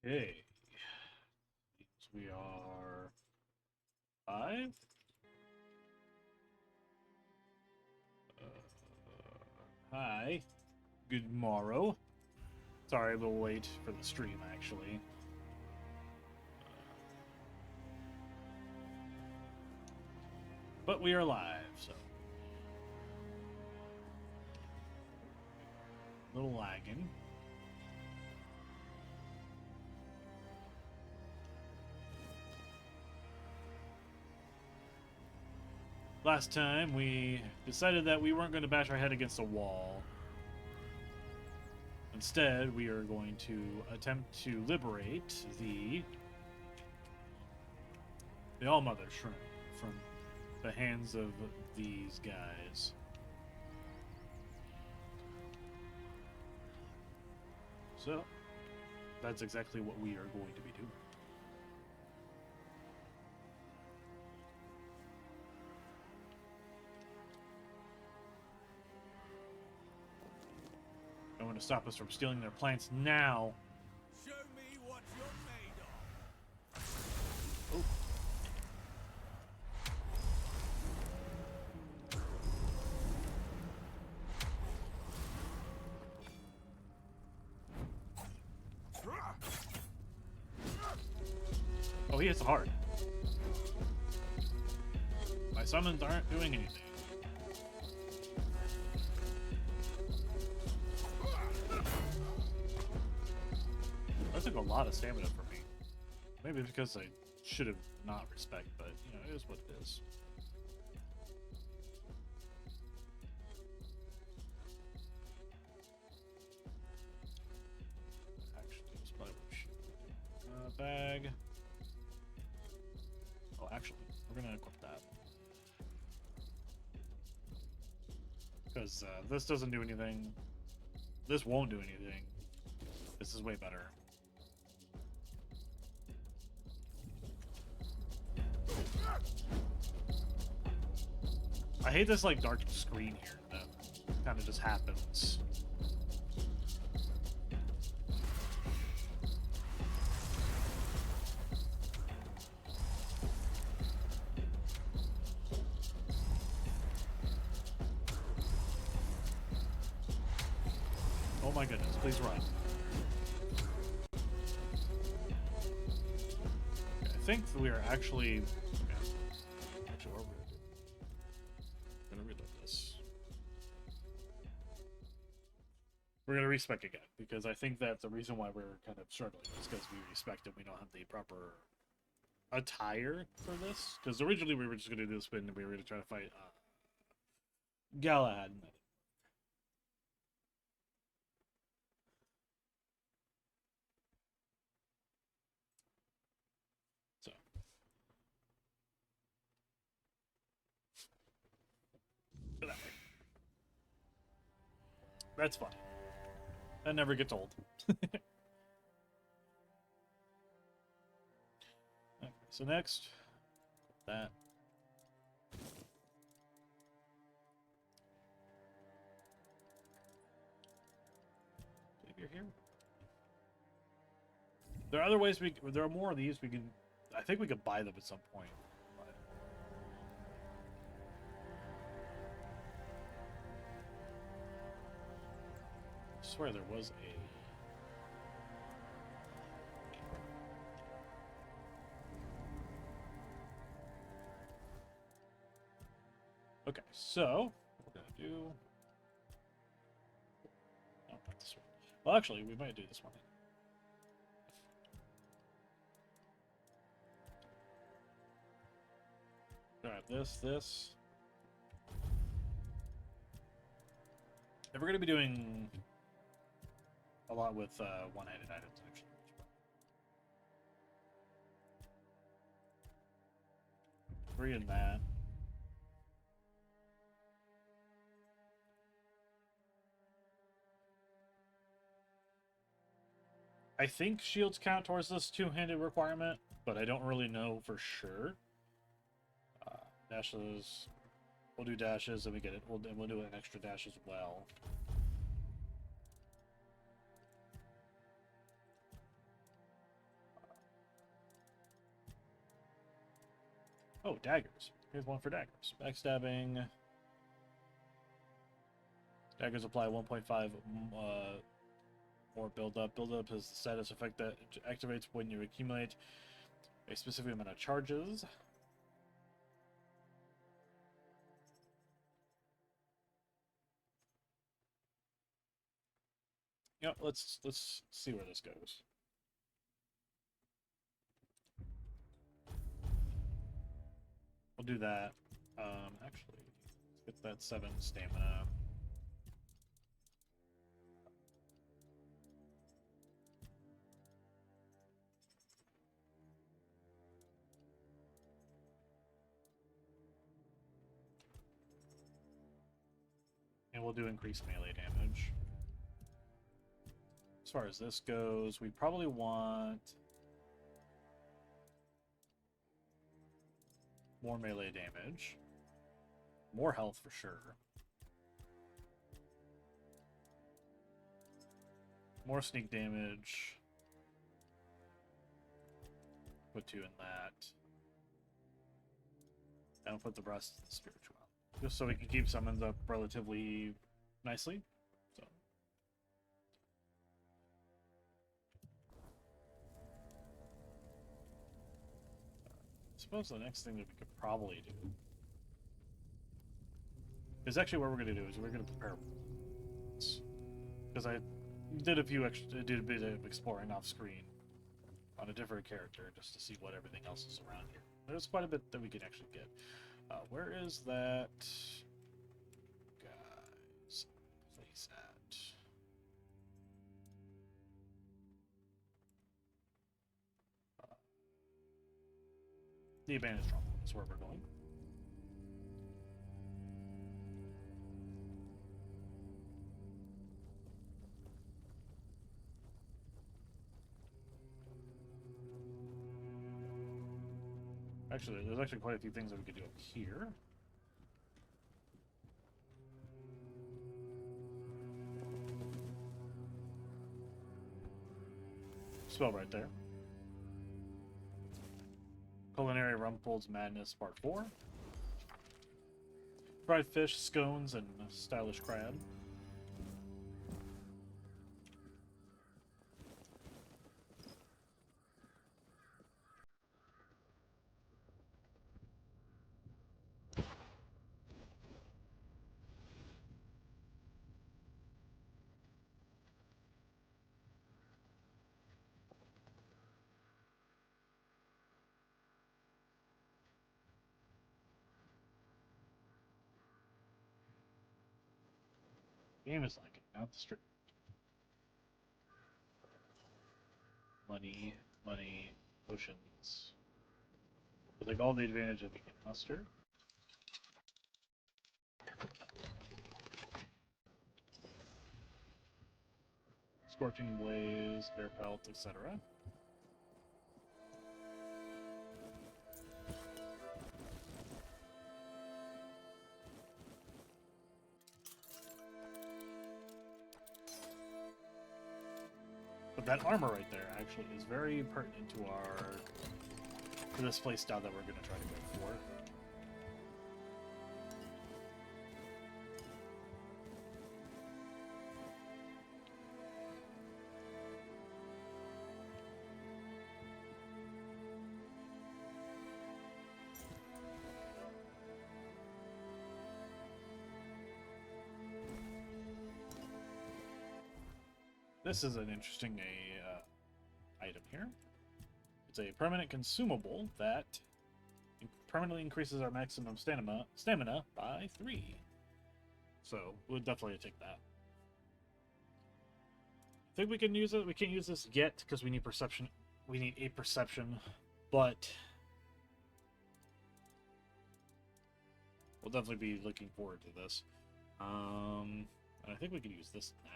Okay. We are 5. Hi. Good morrow. Sorry, a little late for the stream, actually. But we are live, so. A little lagging. Last time, we decided that we weren't going to bash our head against a wall. Instead, we are going to attempt to liberate the All-Mother Shrimp from the hands of these guys. So, that's exactly what we are going to be doing. No one to stop us from stealing their plants now. Show me what you're made Oh. Oh, he hits hard. My summons aren't doing anything. That took a lot of stamina for me. Maybe because I should have not respect, but you know, it is what it is. Actually, this probably would shoot. Bag. Oh, actually, we're gonna equip that. Because this doesn't do anything. This won't do anything. This is way better. I hate this like dark screen here that kind of just happens. Oh my goodness, please run. Okay, I think that we are actually... Okay. Actually, what are we going to do? I'm going to reload this. We're going to respec again, because I think that's the reason why we're kind of struggling. It's because we respect and we don't have the proper attire for this. Because originally we were just going to do this spin and we were going to try to fight Galahad. So. That way. That's fun. That never gets old. Okay, so next, that. If you're here. There are other ways there are more of these we can, I think we could buy them at some point. But... I swear there was a... Okay, so what we're gonna do... No, not this one. Well, actually, we might do this one. Alright, this. And we're gonna be doing a lot with one-handed items, actually. Three in that. I think shields count towards this two-handed requirement, but I don't really know for sure. Dashes. We'll do dashes, and we get it. We'll do an extra dash as well. Oh, daggers. Here's one for daggers. Backstabbing. Daggers apply 1.5 more build-up. Build-up is the status effect that activates when you accumulate a specific amount of charges. Yeah, let's see where this goes. We'll do that. Actually, let's get that 7 stamina. And we'll do increased melee damage. As far as this goes, we probably want more melee damage. More health for sure. More sneak damage. Put 2 in that. And put the rest in the spiritual. Just so we can keep summons up relatively nicely. So. I suppose the next thing that we could probably do is actually what we're going to do is we're going to prepare, because I did a bit of exploring off screen on a different character just to see what everything else is around here. There's quite a bit that we can actually get. Where is that guy's place at? The abandoned stronghold is where we're going. Actually, there's actually quite a few things that we could do up here. Spell right there. Culinary Rumple's Madness Part 4. Fried fish, scones, and stylish crab. Game is like it, not the street. Money, money, potions. With like all the advantages we can muster. Scorching blaze, bear pelt, etc. But that armor right there actually is very pertinent to this playstyle that we're going to try to go for. This is an interesting item here. It's a permanent consumable that permanently increases our maximum stamina by 3. So we'll definitely take that. I think we can use it. We can't use this yet because we need perception. We need 8 perception, but we'll definitely be looking forward to this. And I think we can use this now.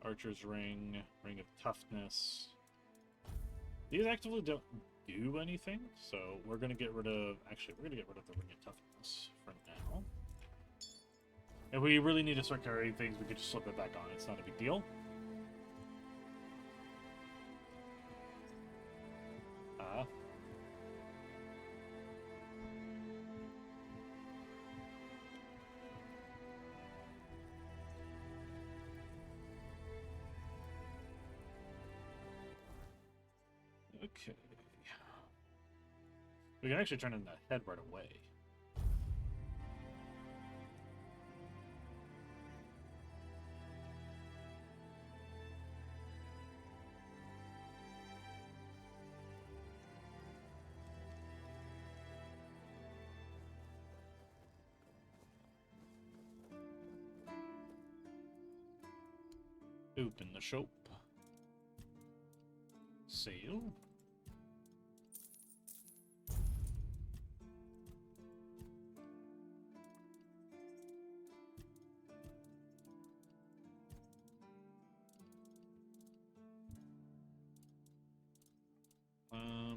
Archer's Ring, Ring of Toughness. These actively don't do anything, so we're going to get rid of... Actually, we're going to get rid of the Ring of Toughness for now. If we really need to start carrying things, we could just slip it back on. It's not a big deal. Okay. We can actually turn in the head right away. Open the shop. Sail.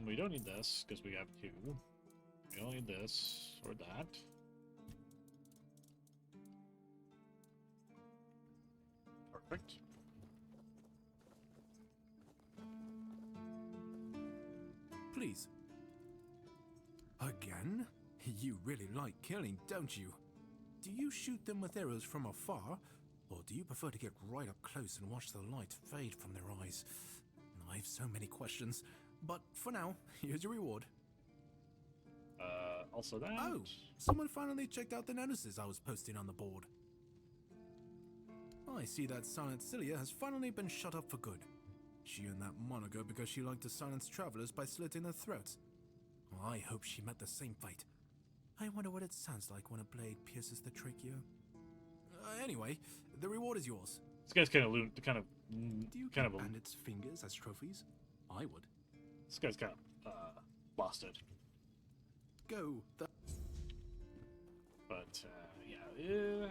We don't need this because we have two. We don't need this or that. Perfect. Please. Again? You really like killing, don't you? Do you shoot them with arrows from afar, or do you prefer to get right up close and watch the light fade from their eyes? I have so many questions, but for now, here's your reward. Also that. Oh, someone finally checked out the notices I was posting on the board. I see that Silent Cilia has finally been shut up for good. She earned that moniker because she liked to silence travelers by slitting their throats. I hope she met the same fate. I wonder what it sounds like when a blade pierces the trachea. Anyway, the reward is yours. This guy's kind of Do you kind keep of bandits' fingers as trophies? I would. this guy's kind of lost it. Go. But yeah.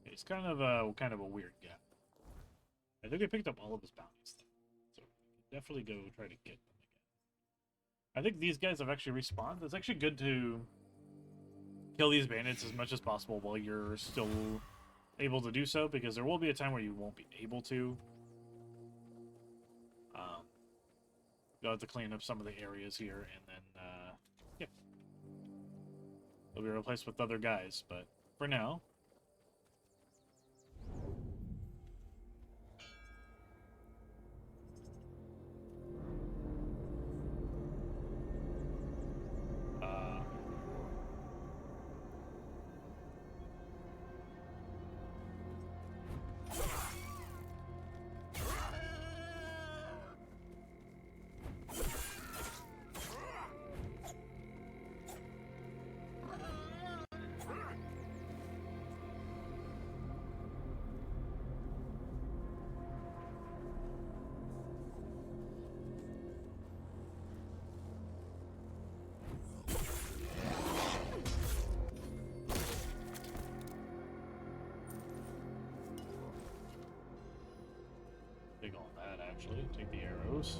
He's kind of a weird guy. I think we picked up all of his bounties, though. So we can definitely go try to get them again. I think these guys have actually respawned. It's actually good to kill these bandits as much as possible while you're still able to do so, because there will be a time where you won't be able to. You'll have to clean up some of the areas here, and then, yeah. They'll be replaced with other guys, but for now... Big on that, actually. Take the arrows.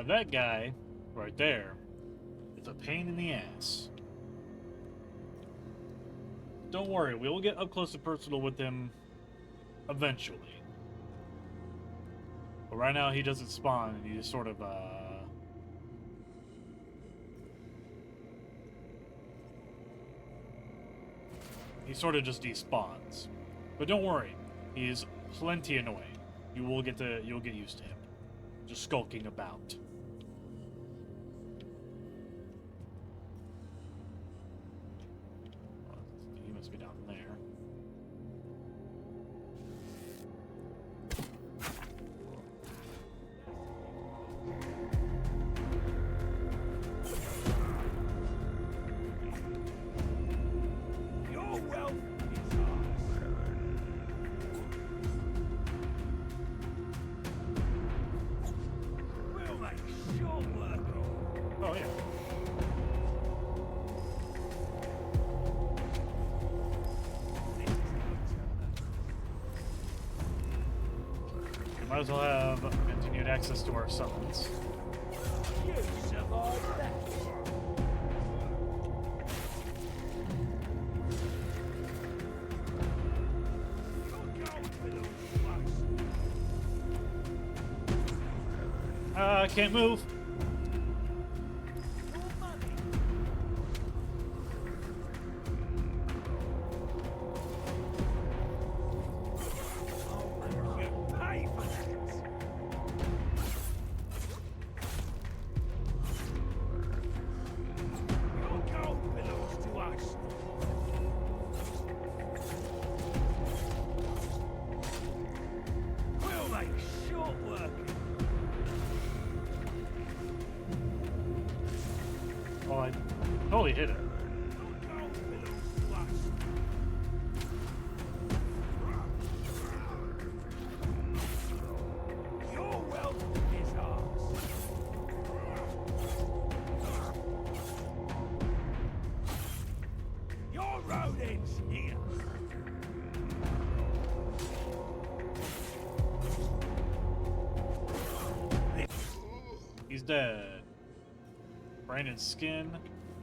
That guy right there is a pain in the ass. Don't worry, we will get up close and personal with him eventually. But right now he doesn't spawn, and he just sort of, he sort of just despawns. But don't worry, he is plenty annoying. You'll get used to him. Just skulking about. He must be down there. Your wealth is ours. We'll make short work of it. Oh yeah. Might as well have continued access to our summons. You survived that. Your gold belongs to us. I can't move. Your money. I'll make you pay for that. Your gold belongs to us. We'll make short work of it. Oh, I totally hit it. Your gold belongs to us. Your wealth is ours. Your road ends here. He's dead. Braenden's skin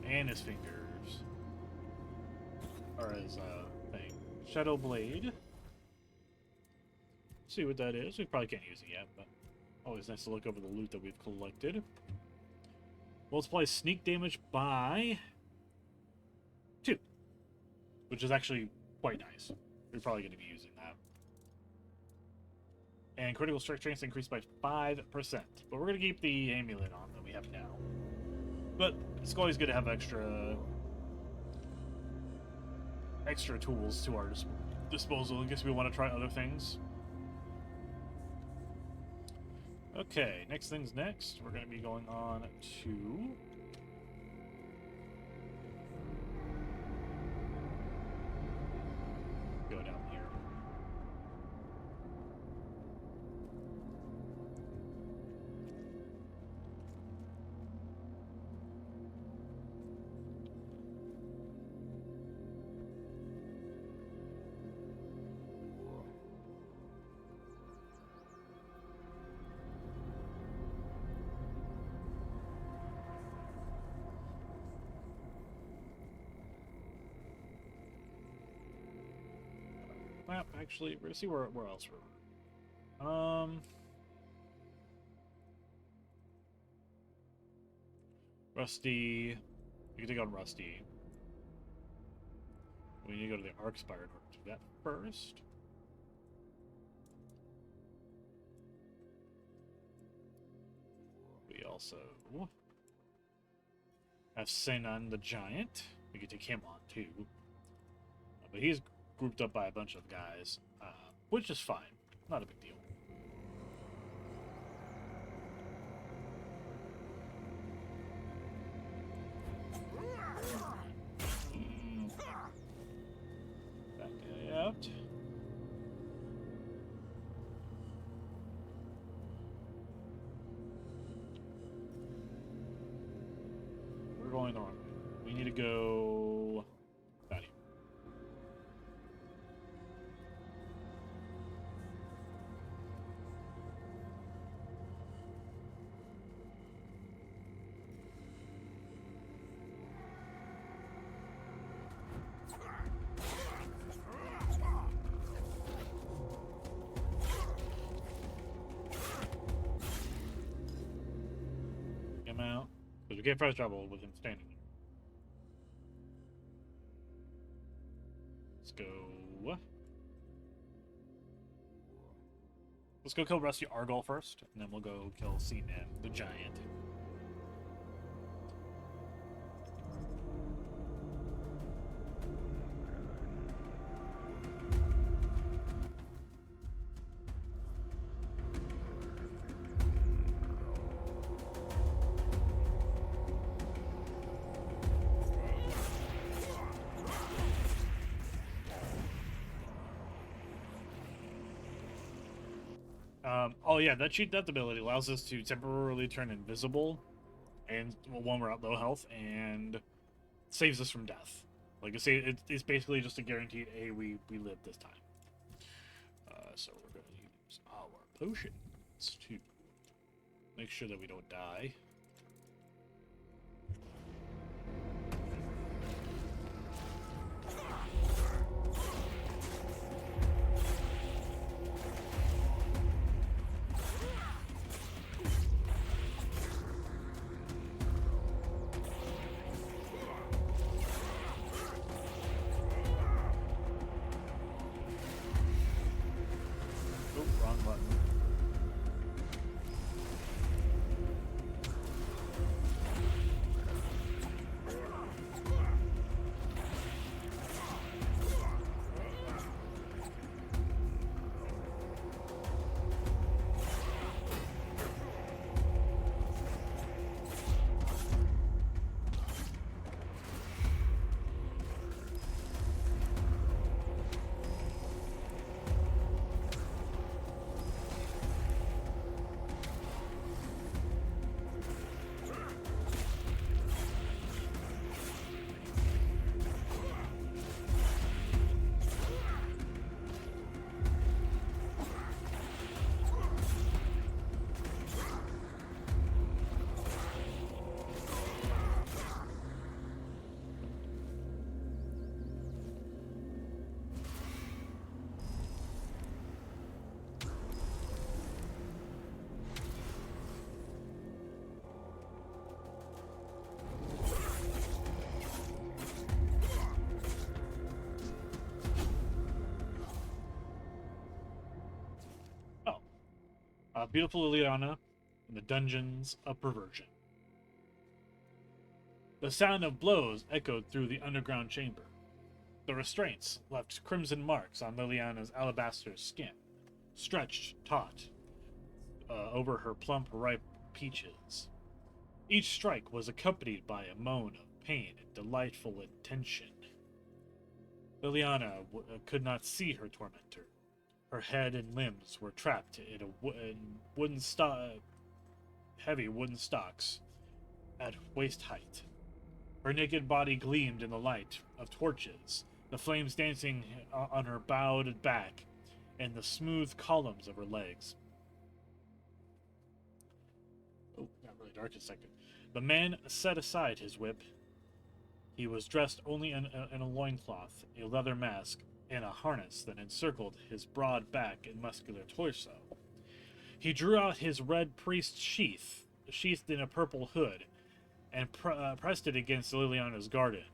and his fingers. Or his thing. Shadow Blade. See what that is. We probably can't use it yet, but always nice to look over the loot that we've collected. Multiplies sneak damage by 2. Which is actually quite nice. We're probably going to be using that. And critical strike chance increased by 5%. But we're going to keep the amulet on that we have now. But it's always good to have extra tools to our disposal in case we want to try other things. Okay, next thing's next. We're going to be going on to... go down here. Map, actually, we're gonna see where else we're. Rusty. We can take on Rusty. We need to go to the Arcspire in order to do that first. We also have Sinan the Giant. We can take him on too. But he's grouped up by a bunch of guys, which is fine. Not a big deal. That guy out. We're going the wrong way. We need to go down here. Him out. Because we can't fast travel with him standing there. Let's go. Let's go kill Rusty Argol first, and then we'll go kill Sinan the Giant. Oh yeah, that cheat death ability allows us to temporarily turn invisible, and when we're at low health, and saves us from death. Like I say, it's basically just a guaranteed, hey, we live this time. So we're going to use our potions to make sure that we don't die. Oh, wrong button. Beautiful Liliana in the dungeons of perversion. The sound of blows echoed through the underground chamber. The restraints left crimson marks on Liliana's alabaster skin, stretched taut over her plump, ripe peaches. Each strike was accompanied by a moan of pain and delightful tension. Liliana could not see her tormentor. Her head and limbs were trapped in heavy wooden stocks at waist height. Her naked body gleamed in the light of torches, the flames dancing on her bowed back and the smooth columns of her legs. Oh, got really dark in a second. The man set aside his whip. He was dressed only in a loincloth, a leather mask, and a harness that encircled his broad back and muscular torso. He drew out his red priest sheath, sheathed in a purple hood, and pressed it against Liliana's garden.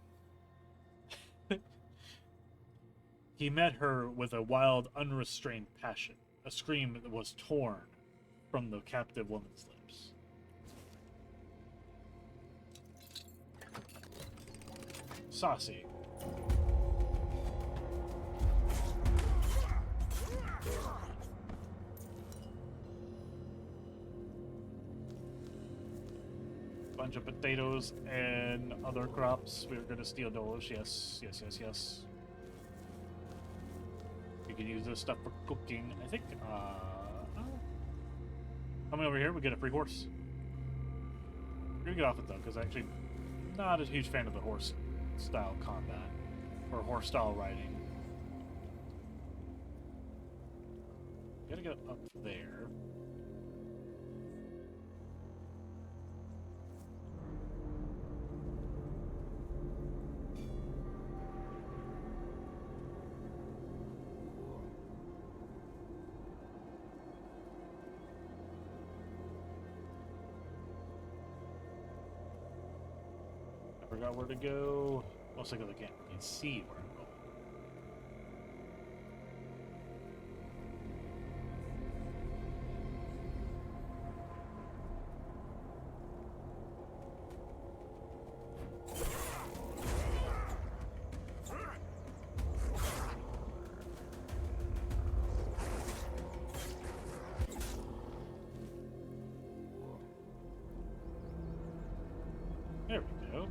He met her with a wild, unrestrained passion, a scream that was torn from the captive woman's lips. Saucy. Bunch of potatoes and other crops. We're gonna steal those. Yes, yes, yes, yes. We can use this stuff for cooking. I think, coming over here, we get a free horse. We're gonna get off it though, because I'm actually not a huge fan of the horse style combat or horse style riding. Gotta get up there. I forgot where to go. Also, because I can't really see where I'm going. There we go.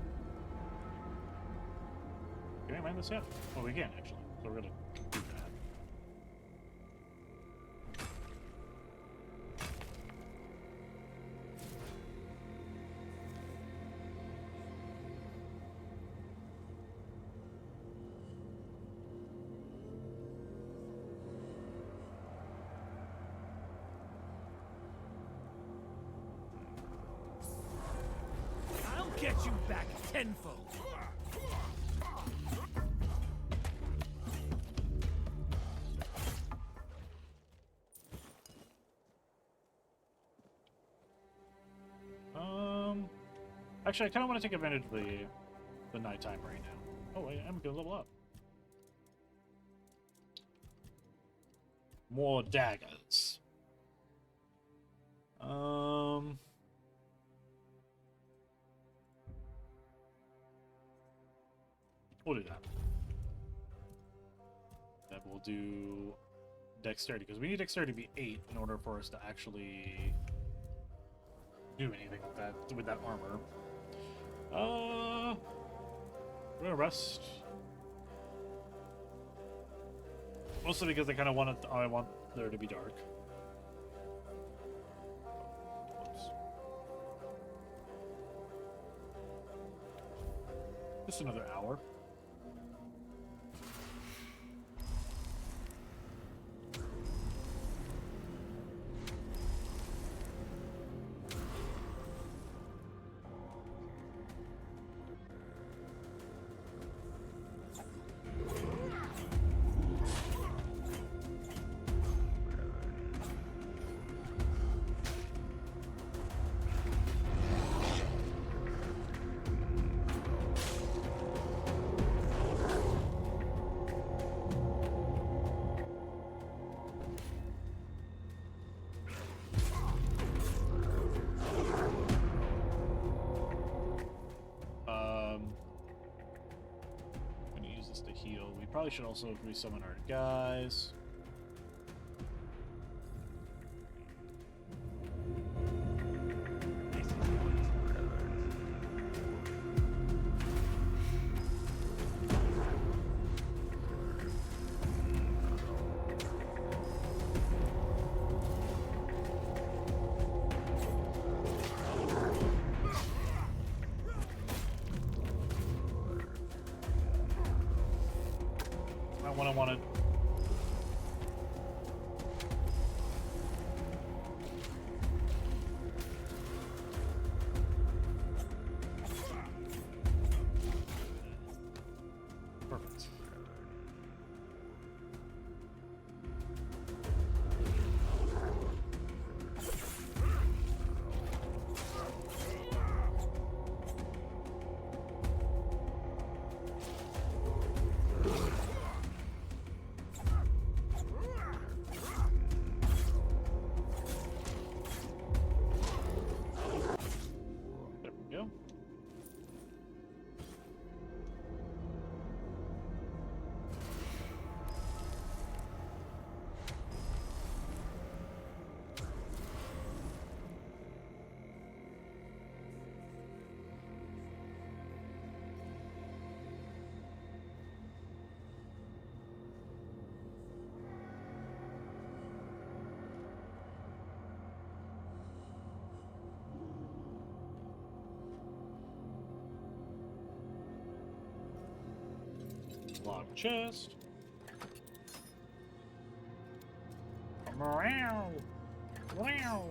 Can I mine this yet? Oh, we can actually. So we're gonna do that. get you back tenfold. Actually, I kind of want to take advantage of the nighttime right now. Oh, I'm gonna level up. More daggers. We'll do that. Then we'll do dexterity, because we need dexterity to be 8 in order for us to actually do anything with that armor. We're gonna rest. Mostly because I kind of I want there to be dark. Whoops. Just another hour. Probably should also resummon our guys. What I wanted. Perfect. Lock chest. Meow. Meow.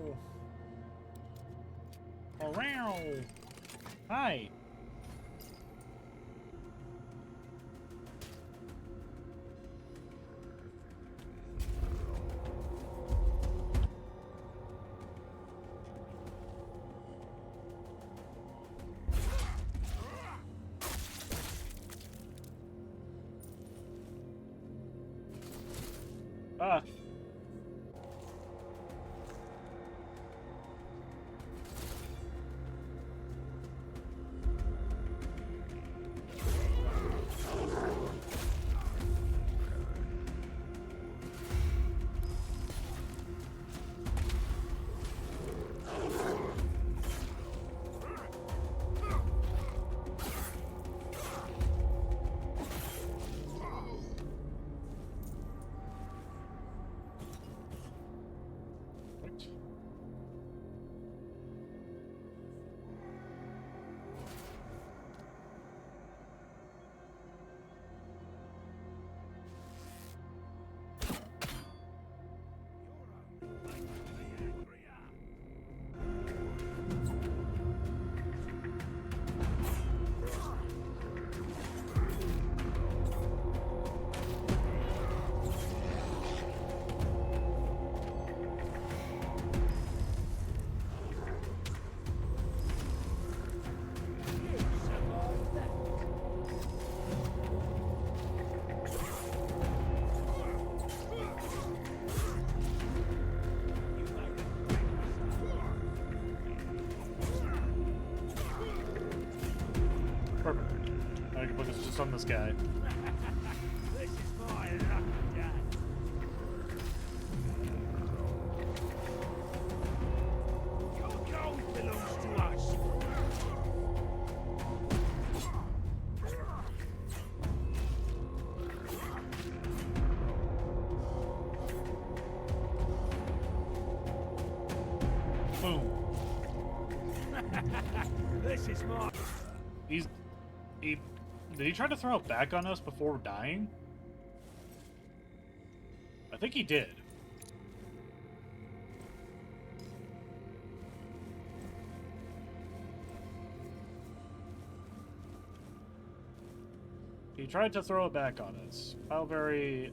Meow. Hi. Ah. on this guy. This is my lucky day. Your gold belongs to us. Boom. This is my. Did he try to throw it back on us before dying? I think he did. He tried to throw it back on us. How very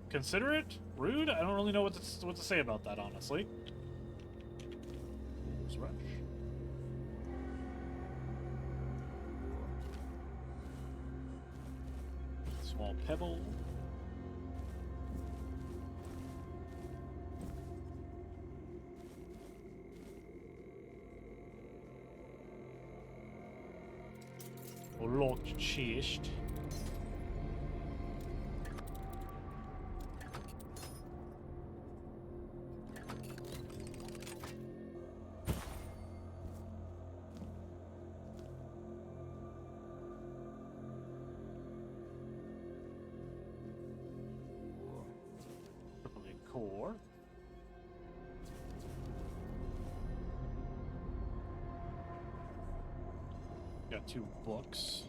considerate? Rude? I don't really know what to say about that, honestly. Let's rush. Small pebble. A locked chest. Core. Got 2 books.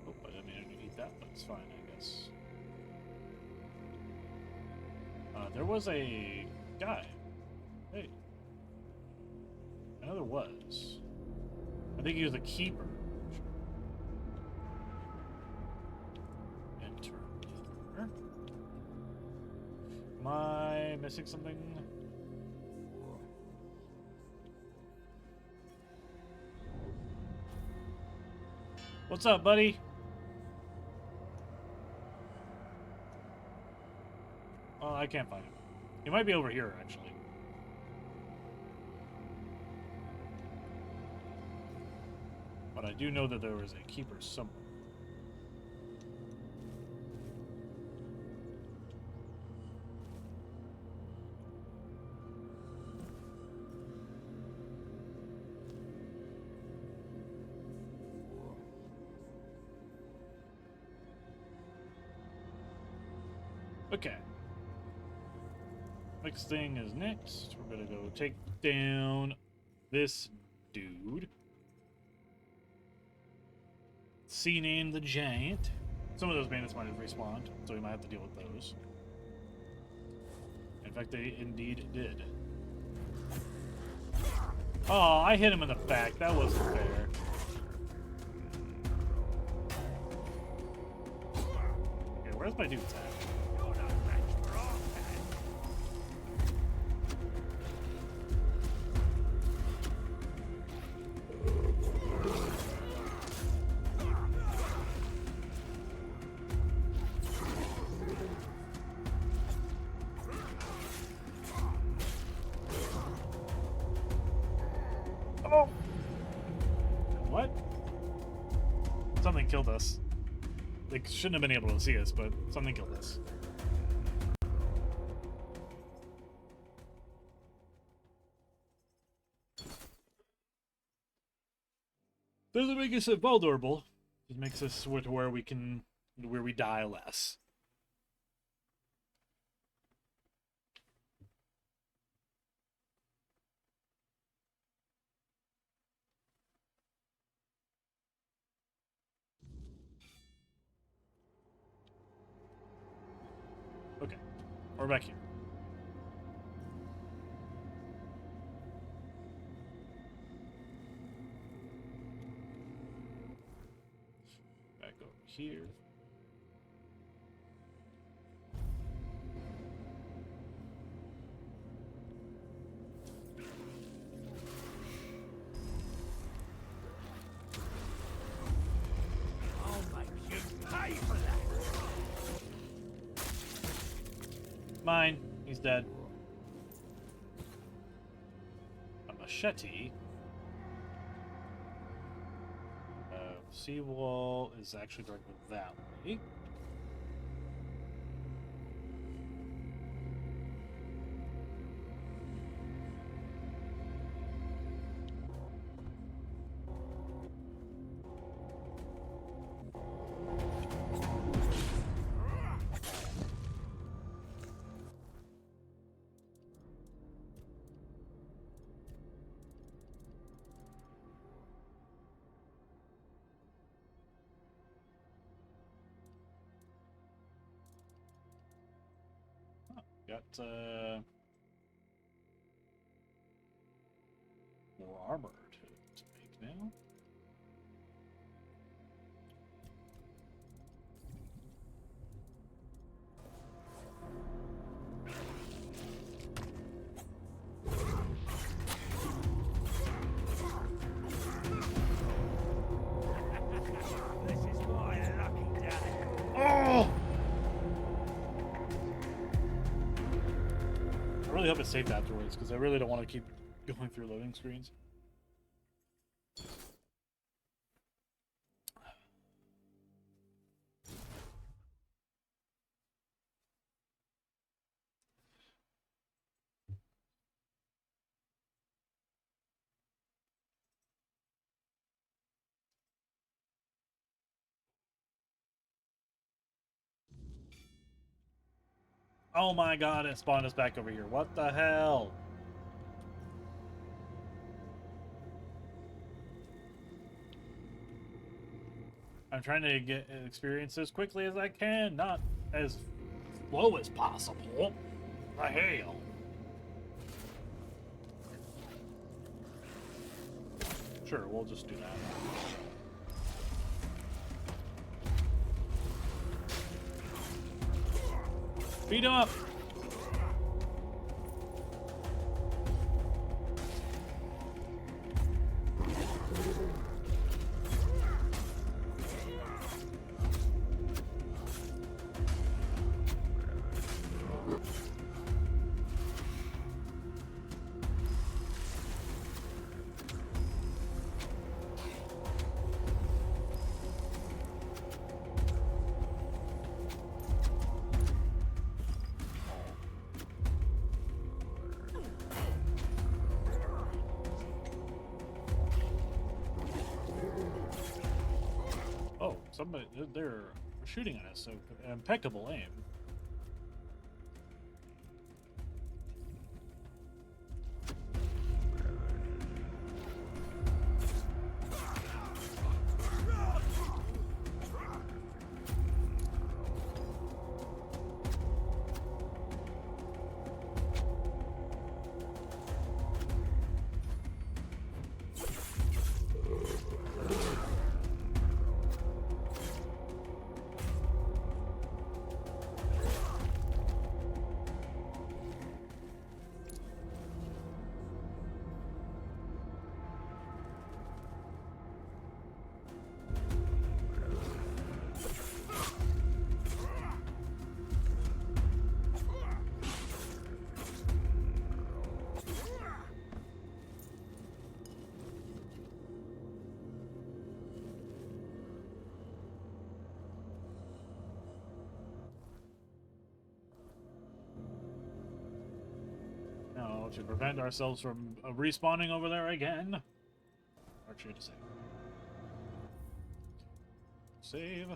Oh, I didn't mean to eat that, but it's fine, I guess. There was a guy. Hey. I know there was. I think he was a keeper. Enter. Am I missing something? What's up, buddy? Oh, I can't find him. He might be over here, actually. But I do know that there was a keeper somewhere. Okay. Next thing is next. We're gonna go take down this dude. Sea name the Giant. Some of those bandits might have respawned, so we might have to deal with those. In fact, they indeed did. Oh, I hit him in the back. That wasn't fair. Okay, where's my dude's at? You're no match for our man. Oh! What? Something killed us. They shouldn't have been able to see us, but something killed us. Doesn't make us vulnerable. It makes us to where we die less. Okay, we're back here. Back over here. I'll make you pay for that. Mine. He's dead. A machete. seawall is actually directed that way. Got more armor to make now. This is my lucky day. Oh! I really hope it's saved afterwards, because I really don't want to keep going through loading screens. Oh my god, it spawned us back over here. What the hell? I'm trying to get experience as quickly as I can, not as slow as possible. The hell? Sure, we'll just do that. Beat him up! Somebody, they're shooting at us, so impeccable aim. Now, to prevent ourselves from respawning over there again. Archery to save. Save.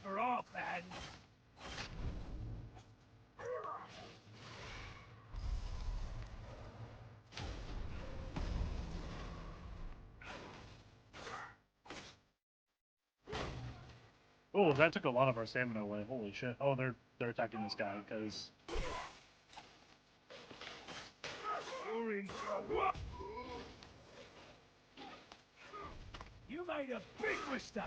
For our band. Oh, that took a lot of our stamina away. Holy shit. Oh, they're attacking this guy because You're in trouble. You made a big mistake.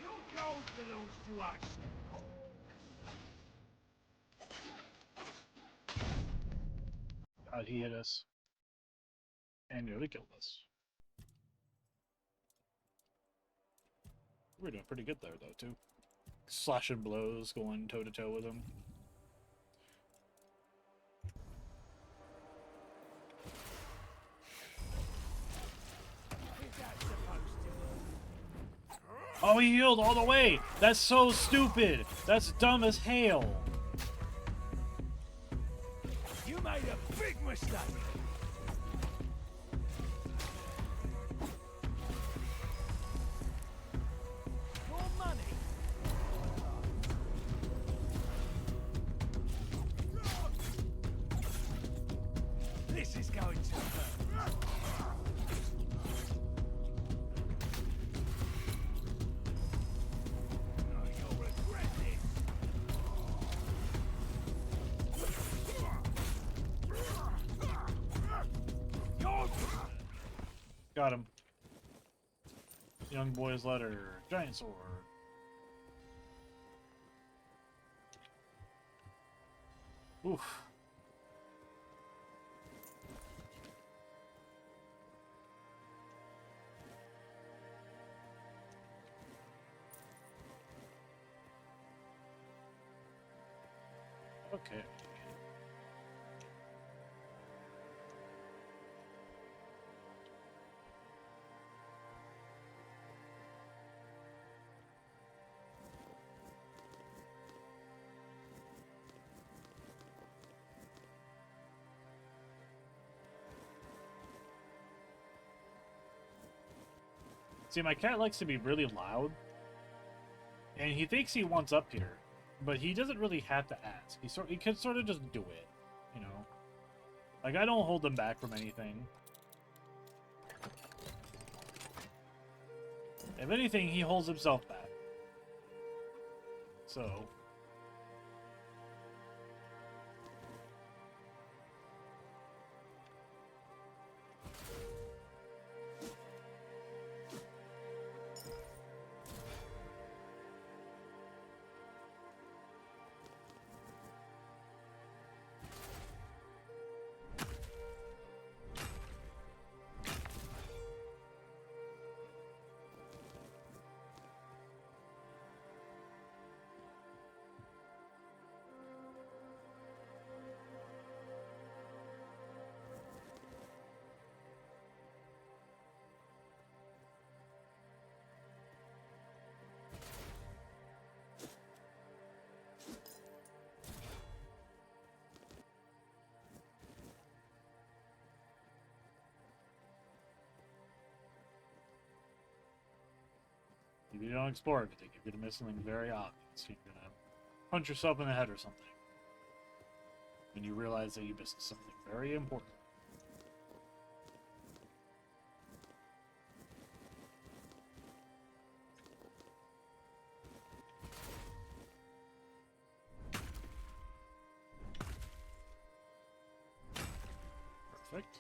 Your gold belongs to us. God, he hit us and nearly killed us. We're doing pretty good there, though, too. Slashing blows, going toe to toe with him. Is that supposed to work? Oh, he healed all the way! That's so stupid! That's dumb as hell! You made a big mistake. Your money. This is going to hurt. Oh, you'll regret this. You're Got him. Young boy's letter. Giant sword. Oof. Okay. See, my cat likes to be really loud, and he thinks he wants up here, but he doesn't really have to ask. He could sort of just do it, you know. Like, I don't hold him back from anything. If anything, he holds himself back. So, if you don't explore everything, you're going to miss something very obvious. You're going to punch yourself in the head or something. And you realize that you missed something very important. Perfect.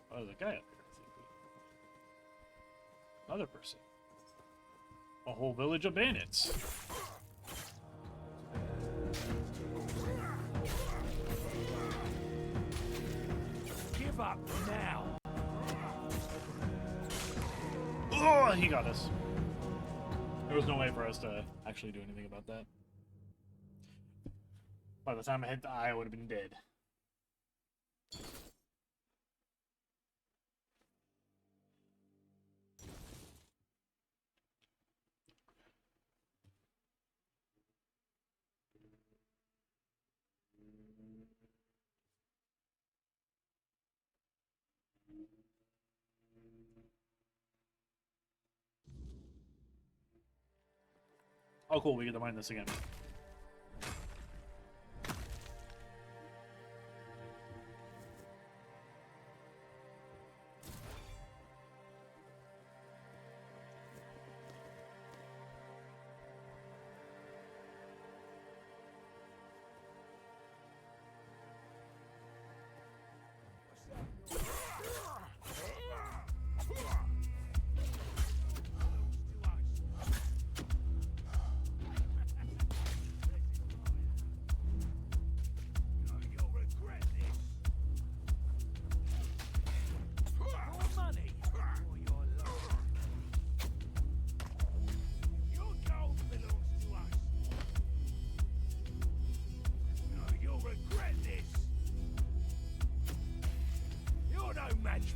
Oh, there's a guy up here, I think. Another person. A whole village of bandits. give up now. Oh, he got us. There was no way for us to actually do anything about that. By the time I hit the eye, I would have been dead. Oh, cool. We get to mine this again.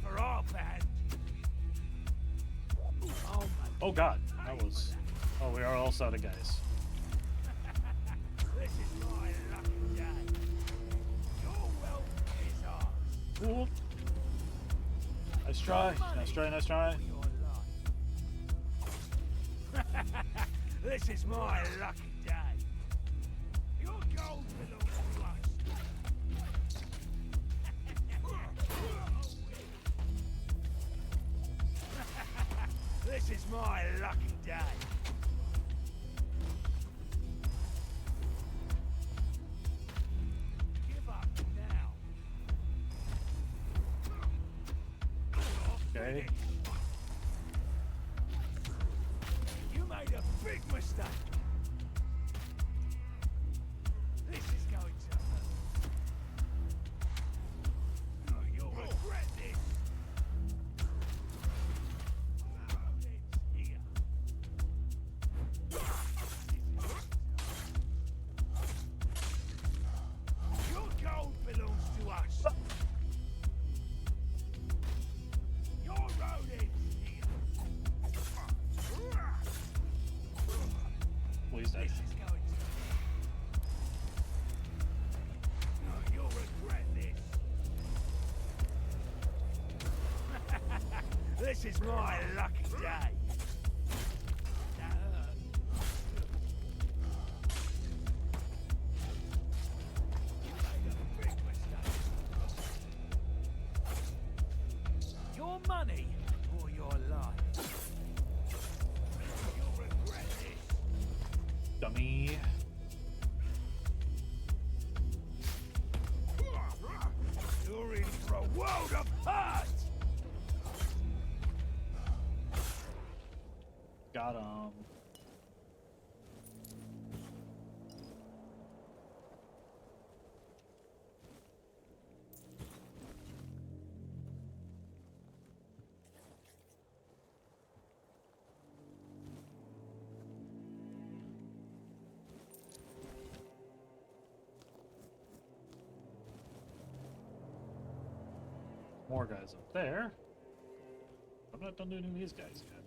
For our band. Oh god, that was... Oh, we are all out of guys. This is my lucky day. Your wealth is ours. Cool. Nice try, nice try, nice try. This is my lucky day. Your gold belongs to us. This is my lucky day. Give up now. Okay. You made a big mistake. This is going to hurt. Oh, you'll regret this. Here. Your gold belongs to us. Your road ends here. Please, Dad. This is going to... No, you'll regret this. This is my lucky day. That hurt. You made a big mistake. Your money or your life. You'll regret this. Dummy. You're in for a world of hurt! Got him. More guys up there. I'm not done doing these guys yet.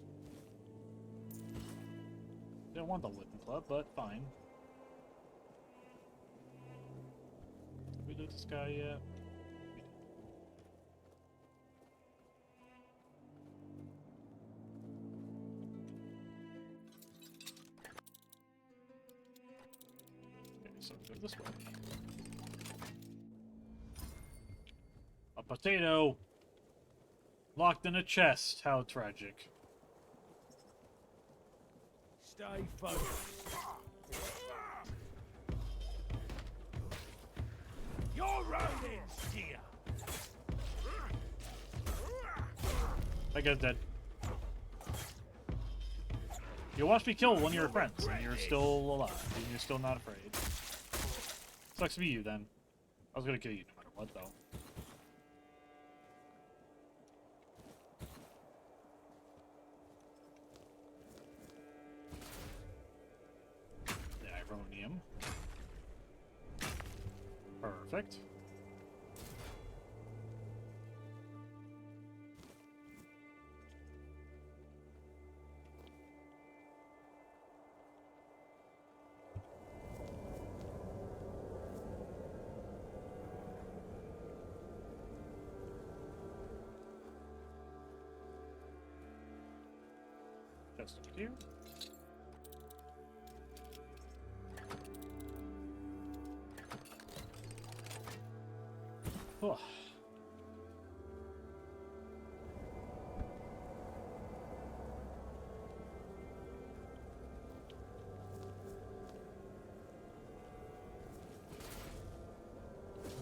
Don't want the Wooden Club, but fine. Did we do this guy yet? Okay, so go this way. A potato! Locked in a chest. How tragic. Stay focused. Your road ends here. That guy's dead. You watched me kill one of your friends, and you're still alive, and you're still not afraid. Sucks to be you, then. I was gonna kill you no matter what, though. The Ironium. Perfect. Just over here. Oh.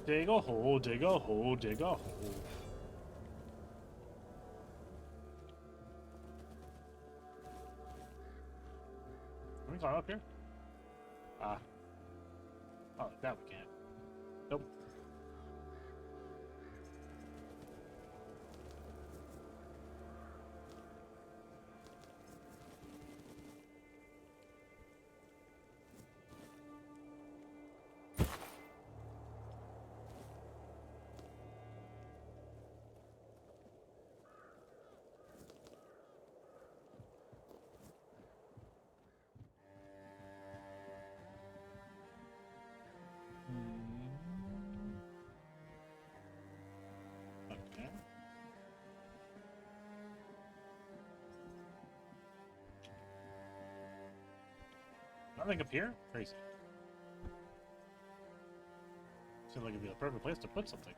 Dig a hole, dig a hole, dig a hole. Can we climb up here? Ah. Oh, like that we can't. Nope. Okay. Nothing up here? Crazy. Seems like it'd be the perfect place to put something.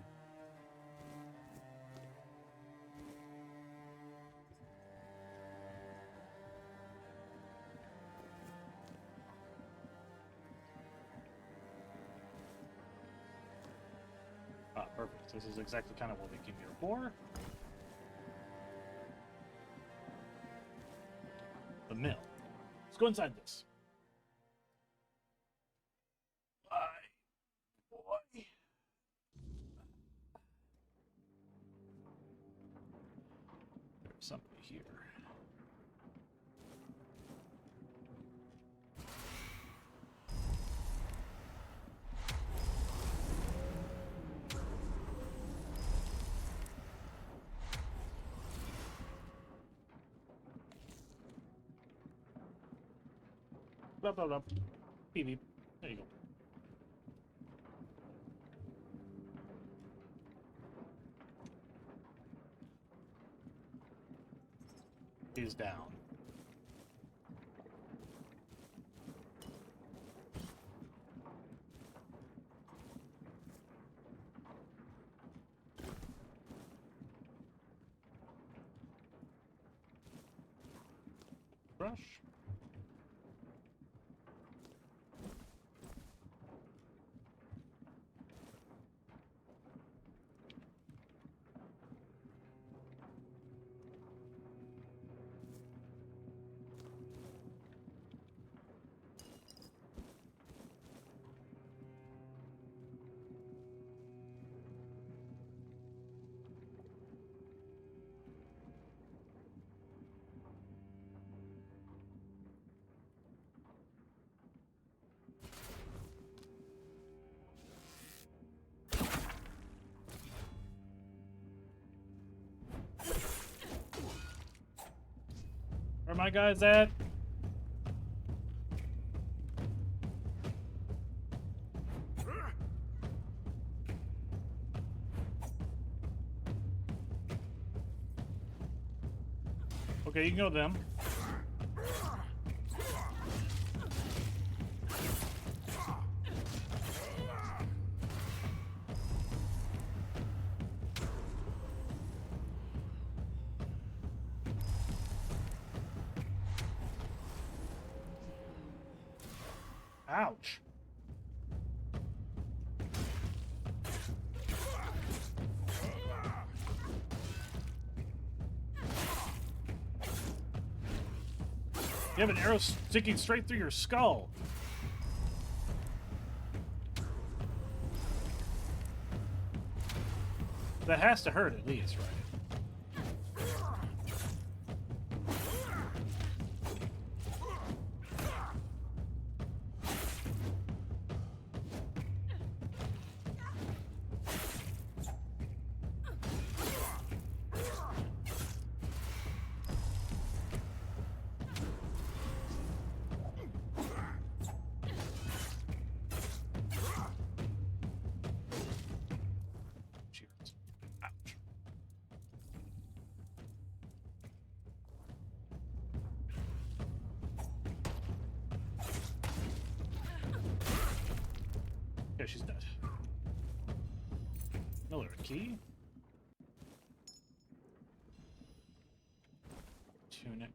Ah, perfect. This is exactly kind of what we came here for. The mill. Let's go inside this. Boy. There's something here. Blah, blah, blah. Beep, beep. There you go. He's down. Brush. Where are my guys at? Okay, you can go to them. Ouch. You have an arrow sticking straight through your skull. That has to hurt at least, right? Cheers. Ouch. Pillar key. Tunic.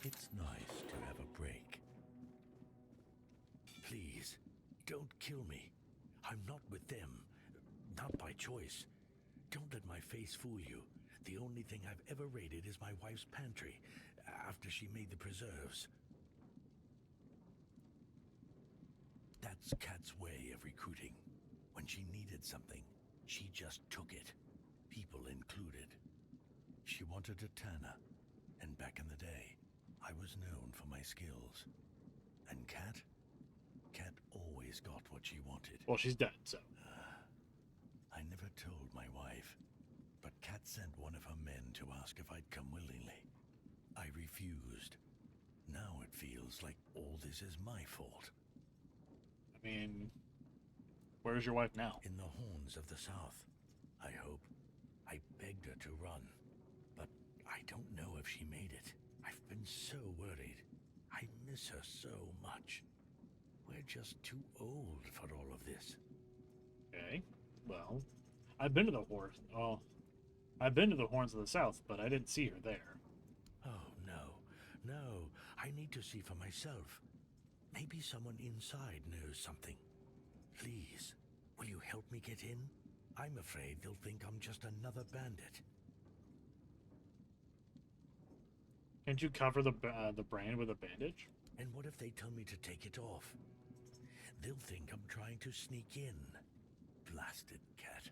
It's nice to have a break. Please, don't kill me. I'm not with them. Not by choice. Don't let my face fool you. The only thing I've ever raided is my wife's pantry, after she made the preserves. That's Kat's way of recruiting. When she needed something, she just took it. People included. She wanted a tanner, and back in the day, I was known for my skills. And Kat always got what she wanted. Well, she's dead, so. I never told my wife, but Kat sent one of her men to ask if I'd come willingly. I refused. Now it feels like all this is my fault. I mean, where's your wife now? In the horns of the south, I hope. I begged her to run, but I don't know if she made it. I've been so worried. I miss her so much. We're just too old for all of this. Okay. Well, I've been to the horns. Oh, I've been to the Horns of the South, but I didn't see her there. Oh, no. I need to see for myself. Maybe someone inside knows something. Please, will you help me get in? I'm afraid they'll think I'm just another bandit. Can't you cover the brand with a bandage? And what if they tell me to take it off? They'll think I'm trying to sneak in. Blasted Cat.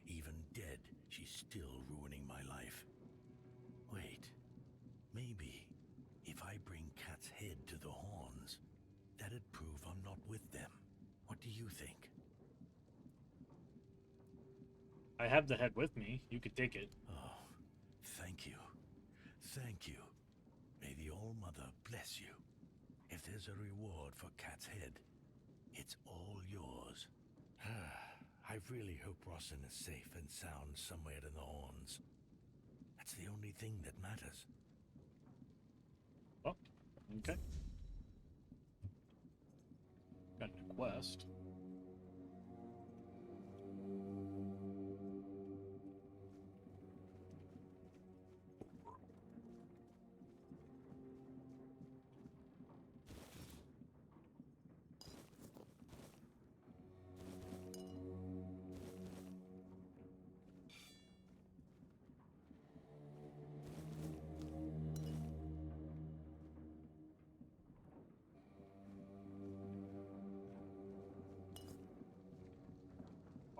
Even dead, she's still ruining my life. Wait, maybe if I bring Cat's head to the horns, that'd prove I'm not with them. What do you think? I have the head with me. You could take it. Oh, thank you. Thank you. May the All-Mother bless you. If there's a reward for Cat's head, it's all yours. I really hope Rossin is safe and sound somewhere in the horns. That's the only thing that matters. Oh, okay. Got a new quest.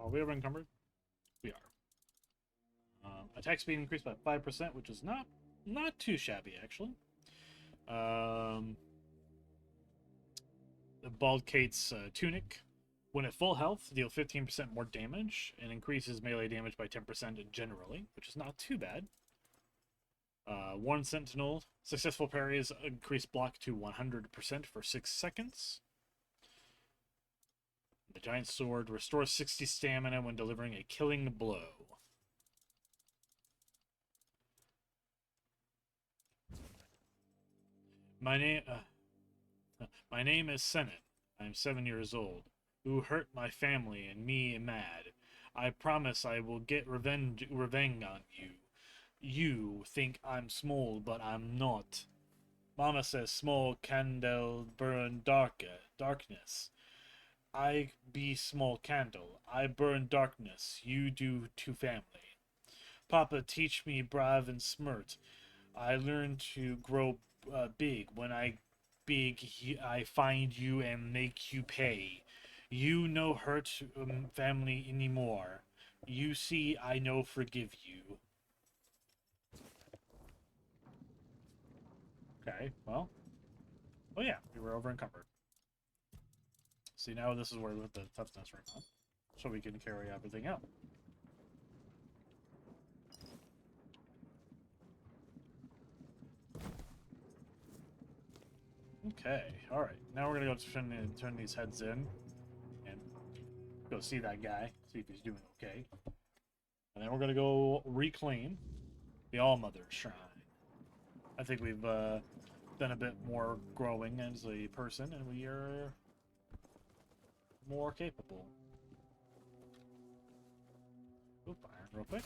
Are we ever encumbered? We are. Attack speed increased by 5%, which is not too shabby, actually. The Bald Kate's tunic. When at full health, deal 15% more damage and increases melee damage by 10% generally, which is not too bad. One Sentinel. Successful parries increase block to 100% for 6 seconds. The Giant Sword restores 60 stamina when delivering a killing blow. My name is Senate. I am 7 years old. Who hurt my family and me mad. I promise I will get revenge on you. You think I'm small, but I'm not. Mama says small candle burn darkness. I be small candle. I burn darkness. You do to family. Papa teach me brave and smart. I learn to grow big. When I big, I find you and make you pay. You no hurt family anymore. You see, I no forgive you. Okay, well. Oh yeah, we were over encumbered. See, now this is where we put the toughness right now. So we can carry everything out. Okay, alright. Now we're gonna go turn these heads in. And go see that guy. See if he's doing okay. And then we're gonna go reclaim the All-Mother Shrine. I think we've been a bit more growing as a person, and we are more capable. Oop, iron real quick.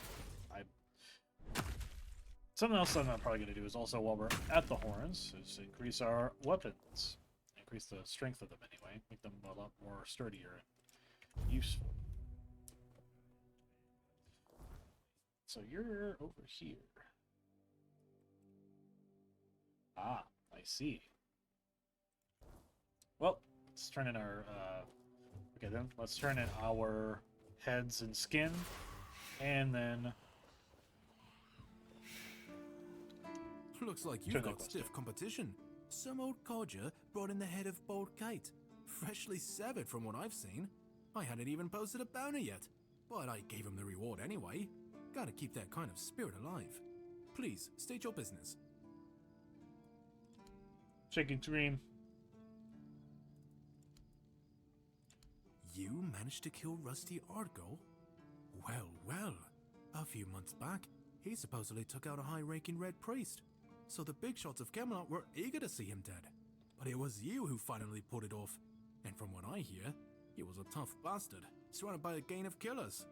Something else I'm probably going to do is also, while we're at the horns, is increase our weapons. Increase the strength of them anyway. Make them a lot more sturdier and useful. So you're over here. Ah, I see. Well, let's turn in our... okay then, let's turn in our heads and skin. And then... Looks like you've got stiff competition. Some old codger brought in the head of Bold Kite. Freshly severed from what I've seen. I hadn't even posted a bounty yet, but I gave him the reward anyway. Gotta keep that kind of spirit alive. Please, state your business. Shaking Dream. You managed to kill Rusty Argo? Well, well. A few months back, he supposedly took out a high-ranking red priest. So the big shots of Camelot were eager to see him dead. But it was you who finally pulled it off. And from what I hear, he was a tough bastard, surrounded by a gang of killers.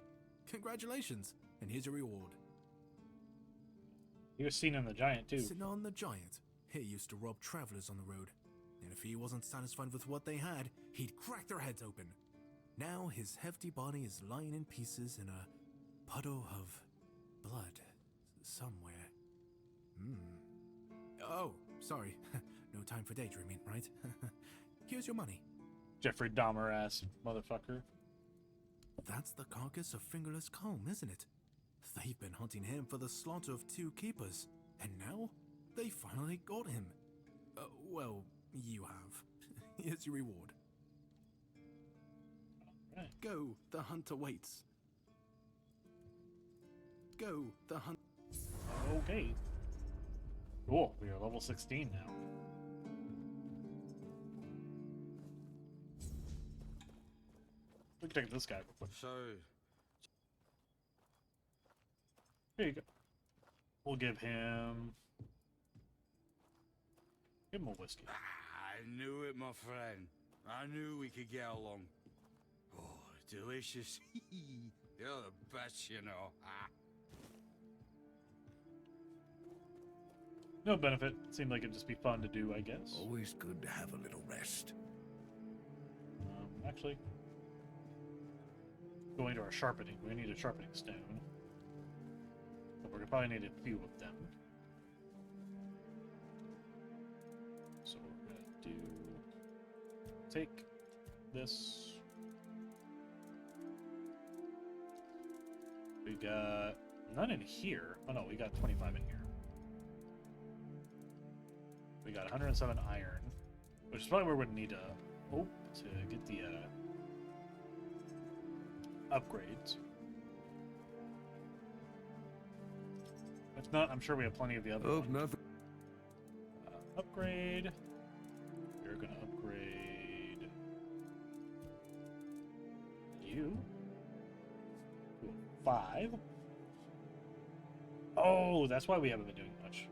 Congratulations, and here's your reward. He was seen in the Giant, too. Sitting on the Giant, he used to rob travelers on the road. And if he wasn't satisfied with what they had, he'd crack their heads open. Now his hefty body is lying in pieces in a puddle of blood somewhere. Oh, sorry. No time for daydreaming, right? Here's your money. Jeffrey Dahmer-ass motherfucker. That's the carcass of Fingerless Comb, isn't it? They've been hunting him for the slaughter of 2 keepers, and now they finally got him. Well, you have. Here's your reward. Right. Go, the hunter waits. Go, the hunter... Okay. Cool, we are level 16 now. We can take this guy real quick. So, Here you go. We'll give him a whiskey. I knew it, my friend. I knew we could get along. Oh, delicious. You're the best, you know. No benefit. Seemed like it'd just be fun to do, I guess. Always good to have a little rest. Actually, going to our sharpening. We need a sharpening stone. But we're gonna probably need a few of them. So we're gonna do... Take this. We got none in here. Oh no, we got 25 in here. We got 107 iron, which is probably where we'd need to get the upgrades. If not, I'm sure we have plenty of the other ones. Nothing. Upgrade. We're gonna upgrade you. 5. Oh, that's why we haven't been doing much.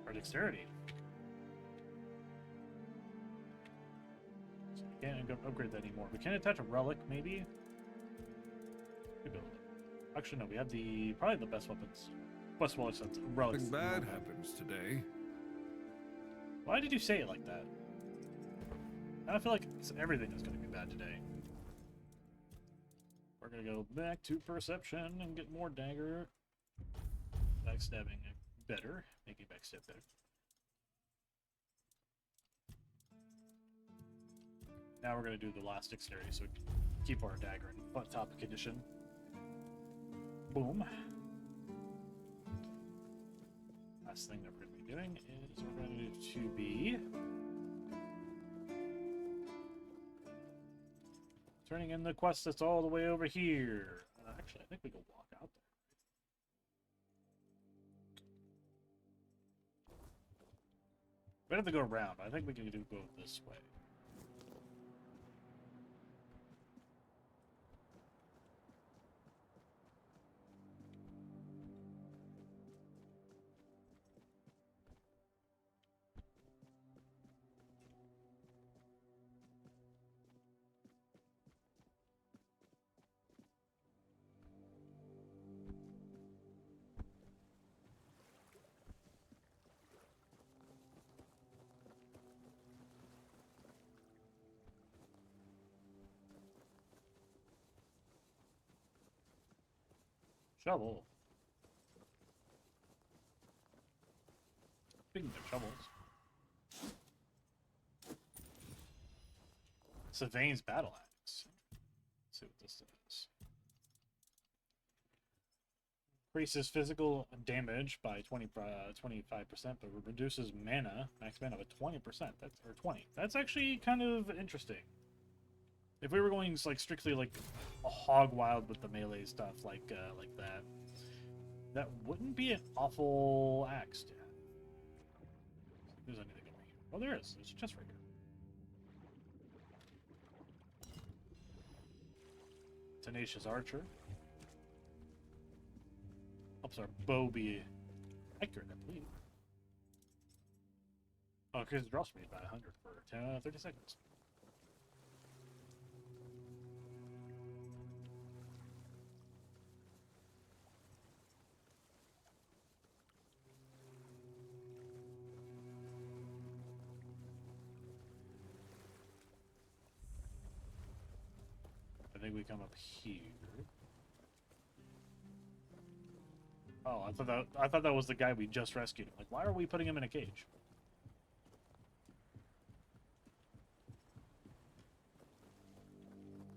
Our dexterity. So we can't upgrade that anymore. We can't attach a relic, maybe? We build it. Actually, no, we have probably the best weapons. Best relics. Relics. Nothing bad happens today. Why did you say it like that? I feel like everything is going to be bad today. We're going to go back to perception and get more dagger. Backstabbing better. Making backstab better. Now we're going to do the last dexterity so we can keep our dagger in top condition. Boom. Last thing that we're going to be doing is we're going to be turning in the quest that's all the way over here. Actually, I think we can walk out there. We have to go around. I think we can go this way. Shovel. Speaking of shovels. Sylvain's battle axe. Let's see what this is. Increases physical damage by 25%, but reduces mana, max mana by 20%. That's or 20. That's actually kind of interesting. If we were going like strictly like a hog wild with the melee stuff like that wouldn't be an awful axe to have. If there's anything over here. Oh, there is. There's a chest right here. Tenacious archer. Helps our bow be accurate, I believe. Oh, because it draw speed by 100 for 30 seconds. I think we come up here. Oh, I thought that was the guy we just rescued. Like, why are we putting him in a cage?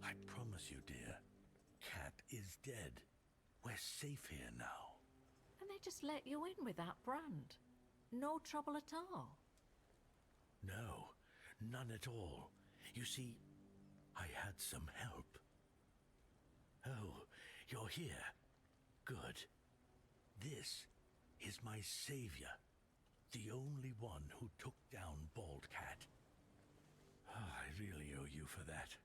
I promise you, dear, Cat is dead. We're safe here now. And they just let you in with that brand. No trouble at all. No, none at all. You see, I had some help. Oh, you're here. Good. This is my savior, the only one who took down Bald Cat. I really owe you for that.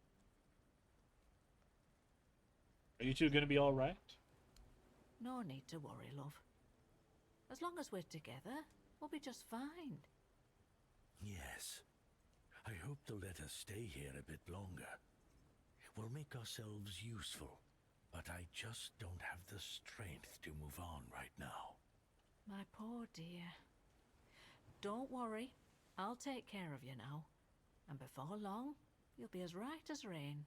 Are you two gonna be all right? No need to worry, love. As long as we're together, we'll be just fine. Yes. I hope they'll let us stay here a bit longer. We'll make ourselves useful, but I just don't have the strength to move on right now. My poor dear. Don't worry, I'll take care of you now. And before long, you'll be as right as rain.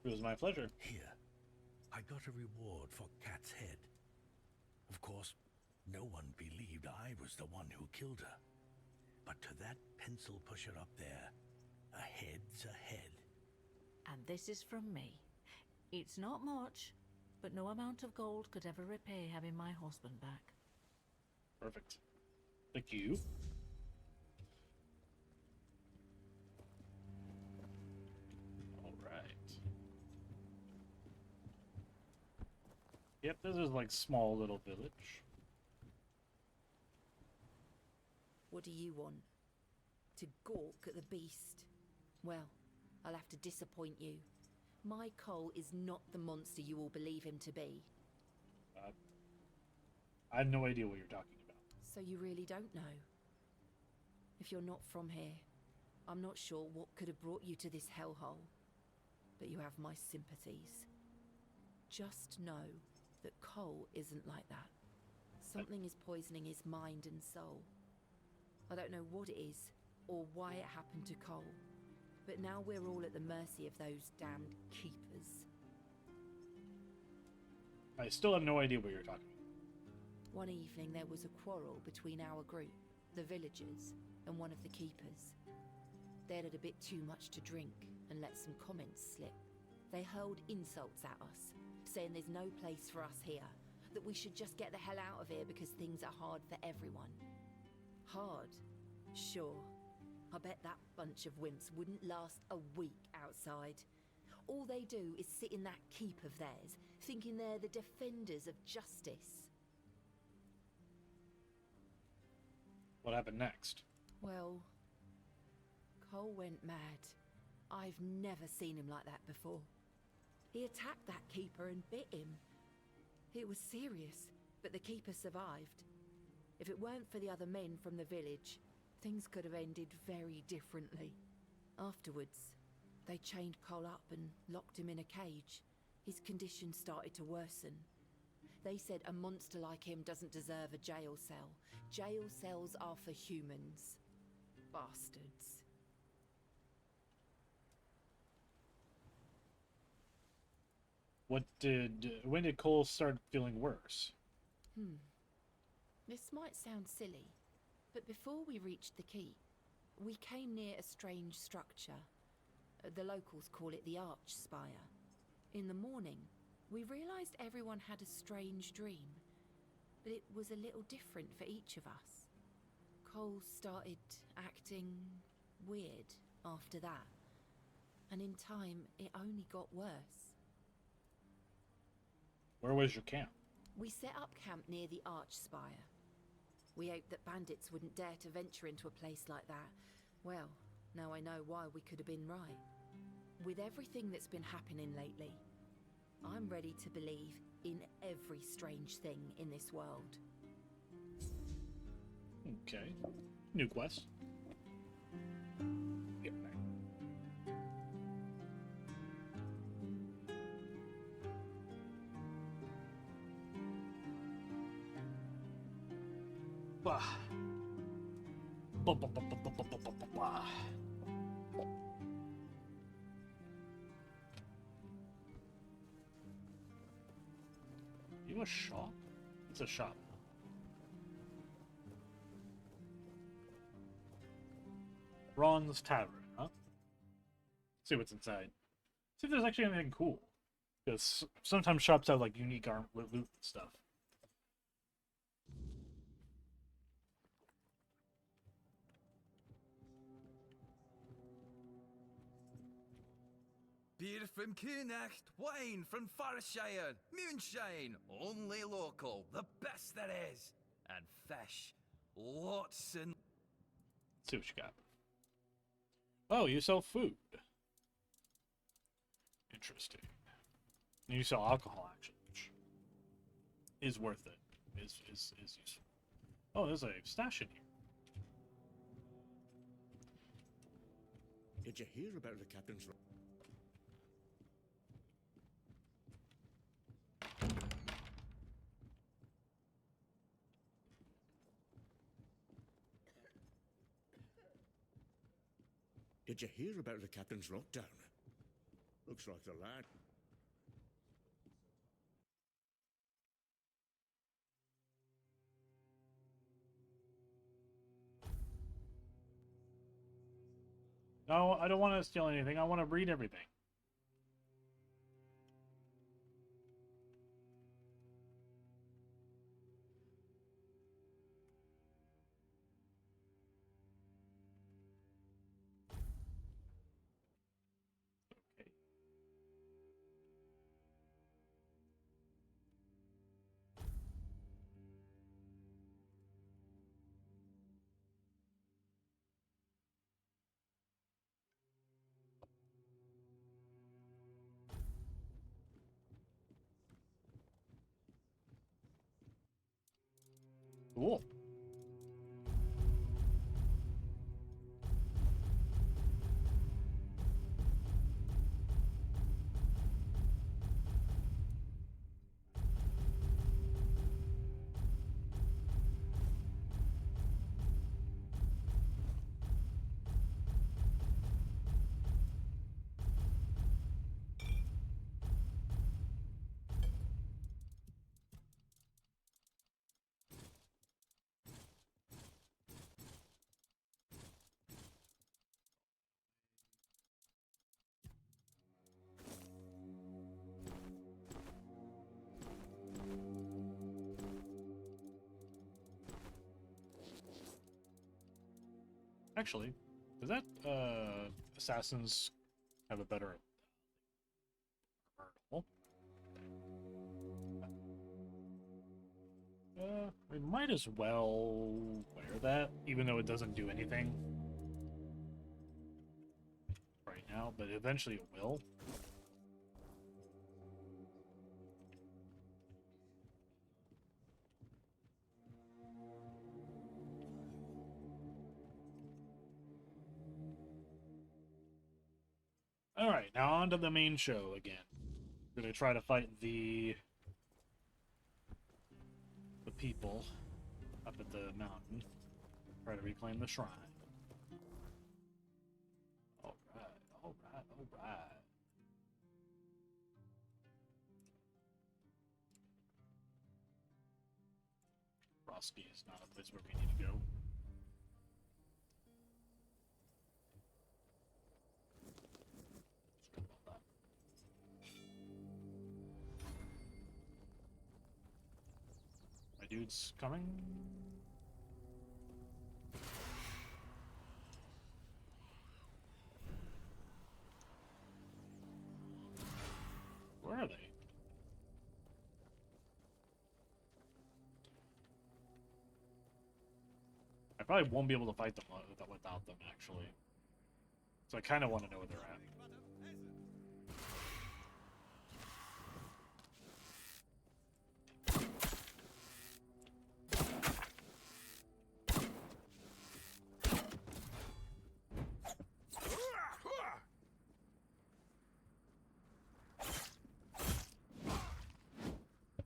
It was my pleasure. Here, I got a reward for Cat's head. Of course, no one believed I was the one who killed her. But to that pencil pusher up there, a head's a head. And this is from me. It's not much, but no amount of gold could ever repay having my husband back. Perfect. Thank you. All right. Yep, this is like small little village. What do you want? To gawk at the beast? Well, I'll have to disappoint you. My Cole is not the monster you all believe him to be. I have no idea what you're talking about. So you really don't know? If you're not from here, I'm not sure what could have brought you to this hellhole. But you have my sympathies. Just know that Cole isn't like that. Something is poisoning his mind and soul. I don't know what it is, or why it happened to Cole. But now we're all at the mercy of those damned keepers. I still have no idea what you're talking about. One evening there was a quarrel between our group, the villagers, and one of the keepers. They'd had a bit too much to drink and let some comments slip. They hurled insults at us, saying there's no place for us here, that we should just get the hell out of here because things are hard for everyone. Hard? Sure. I bet that bunch of wimps wouldn't last a week outside. All they do is sit in that keep of theirs, thinking they're the defenders of justice. What happened next? Well, Cole went mad. I've never seen him like that before. He attacked that keeper and bit him. It was serious, but the keeper survived. If it weren't for the other men from the village, things could have ended very differently. Afterwards, they chained Cole up and locked him in a cage. His condition started to worsen. They said a monster like him doesn't deserve a jail cell. Jail cells are for humans. Bastards. When did Cole start feeling worse? This might sound silly, but before we reached the keep, we came near a strange structure. The locals call it the Arch Spire. In the morning, we realized everyone had a strange dream, but it was a little different for each of us. Cole started acting weird after that, and in time, it only got worse. Where was your camp? We set up camp near the Arch Spire. We hoped that bandits wouldn't dare to venture into a place like that. Well, now I know why we could have been right. With everything that's been happening lately, I'm ready to believe in every strange thing in this world. Okay. New quest. Get back. Bah. Bah, bah, bah, bah, bah, bah, bah, bah, bah. You a shop? It's a shop. Ron's Tavern, huh? See what's inside. See if there's actually anything cool. Because sometimes shops have like unique loot and stuff. Beer from Caunacht, wine from Forestshire, moonshine, only local, the best there is. And fish, lots and... See what you got. Oh, you sell food. Interesting. And you sell alcohol, actually, which is worth it. Is useful. Oh, there's a stash in here. Did you hear about the captain's... Did you hear about the captain's lockdown? Looks like the lad... No, I don't want to steal anything. I want to read everything. Okay. Cool. Actually, does that assassins have a better armor? We might as well wear that, even though it doesn't do anything right now, but eventually it will. Alright, now on to the main show again. We're gonna try to fight the people up at the mountain. Try to reclaim the shrine. Alright, alright, alright. Bosky is not a place where we need to go. Forgot about that. My dude's coming. Where are they? I probably won't be able to fight them without them, actually. So I kind of want to know where they're at.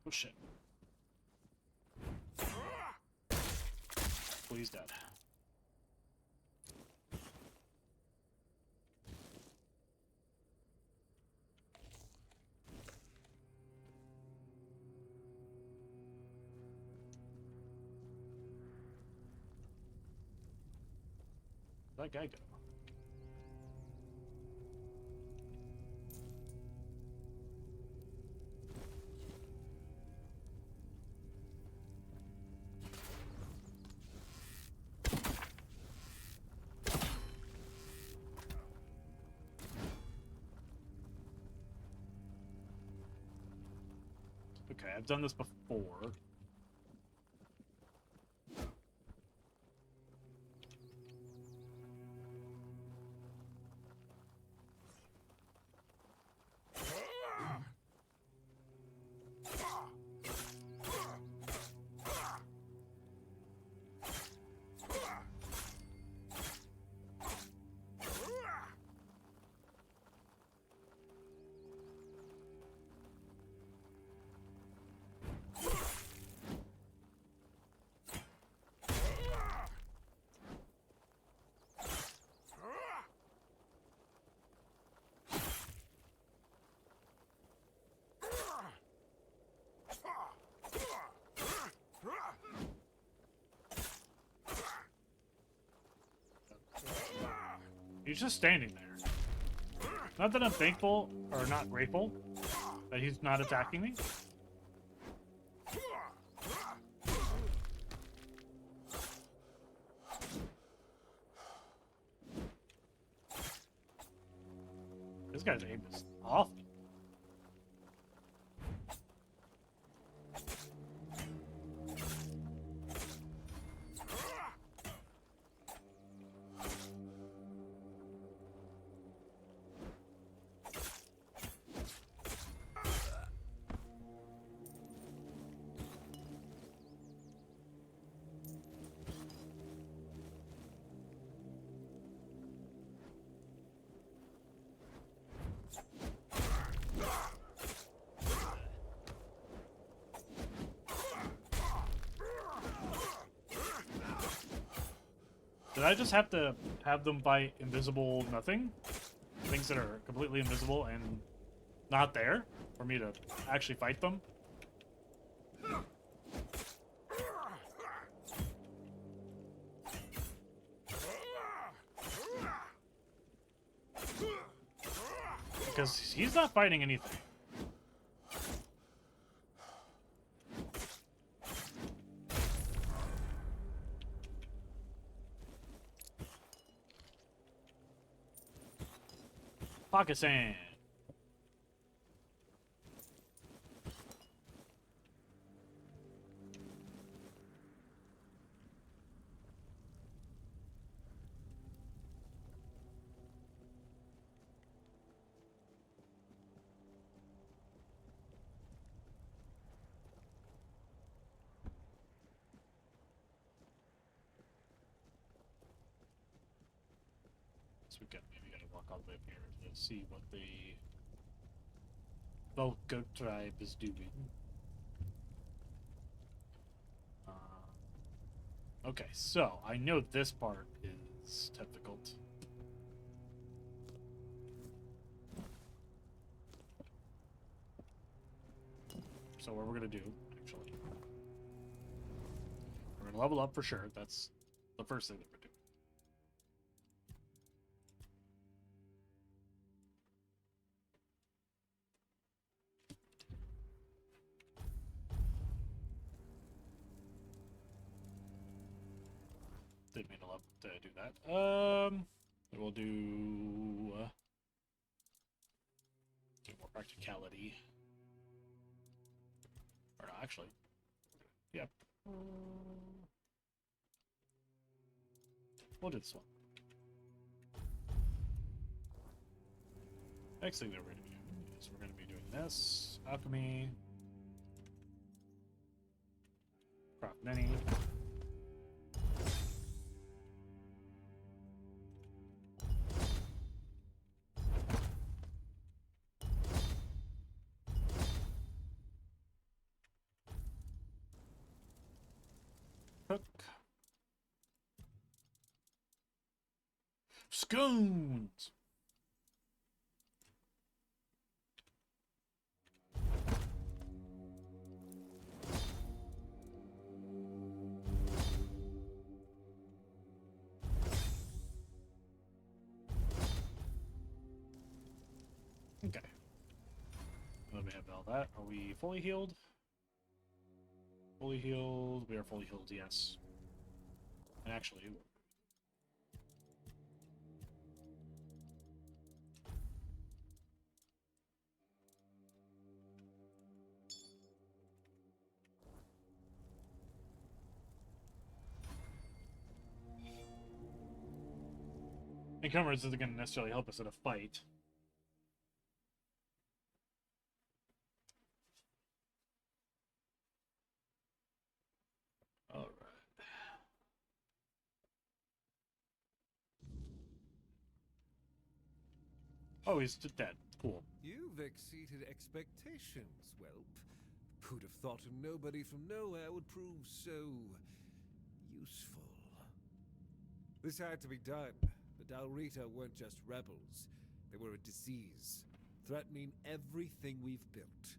Oh shit. Please dead. Where'd that guy go? Okay, I've done this before. He's just standing there. Not that I'm thankful or not grateful that he's not attacking me. This guy's aim is awful. Did I just have to have them fight invisible nothing? Things that are completely invisible and not there for me to actually fight them? Because he's not fighting anything. Pocket sand. So we maybe gotta walk all the way up here to see what the Volko tribe is doing. Okay, so I know this part is difficult. So what we're gonna do, actually, gonna level up for sure. That's the first thing that we're doing. Didn't mean to do that. We'll do more practicality. Or no, actually, yep. We'll do this one. Next thing that we're going to be doing is we're going to be doing this alchemy, craft many. Cook. Scones! Okay. Let me have all that. Are we fully healed? Fully healed. We are fully healed, yes. And actually, encumbrance isn't going to necessarily help us in a fight. All right. Oh, he's dead. Cool. You've exceeded expectations, whelp. Who'd have thought a nobody from nowhere would prove so useful? This had to be done. The Dalrita weren't just rebels. They were a disease, threatening everything we've built.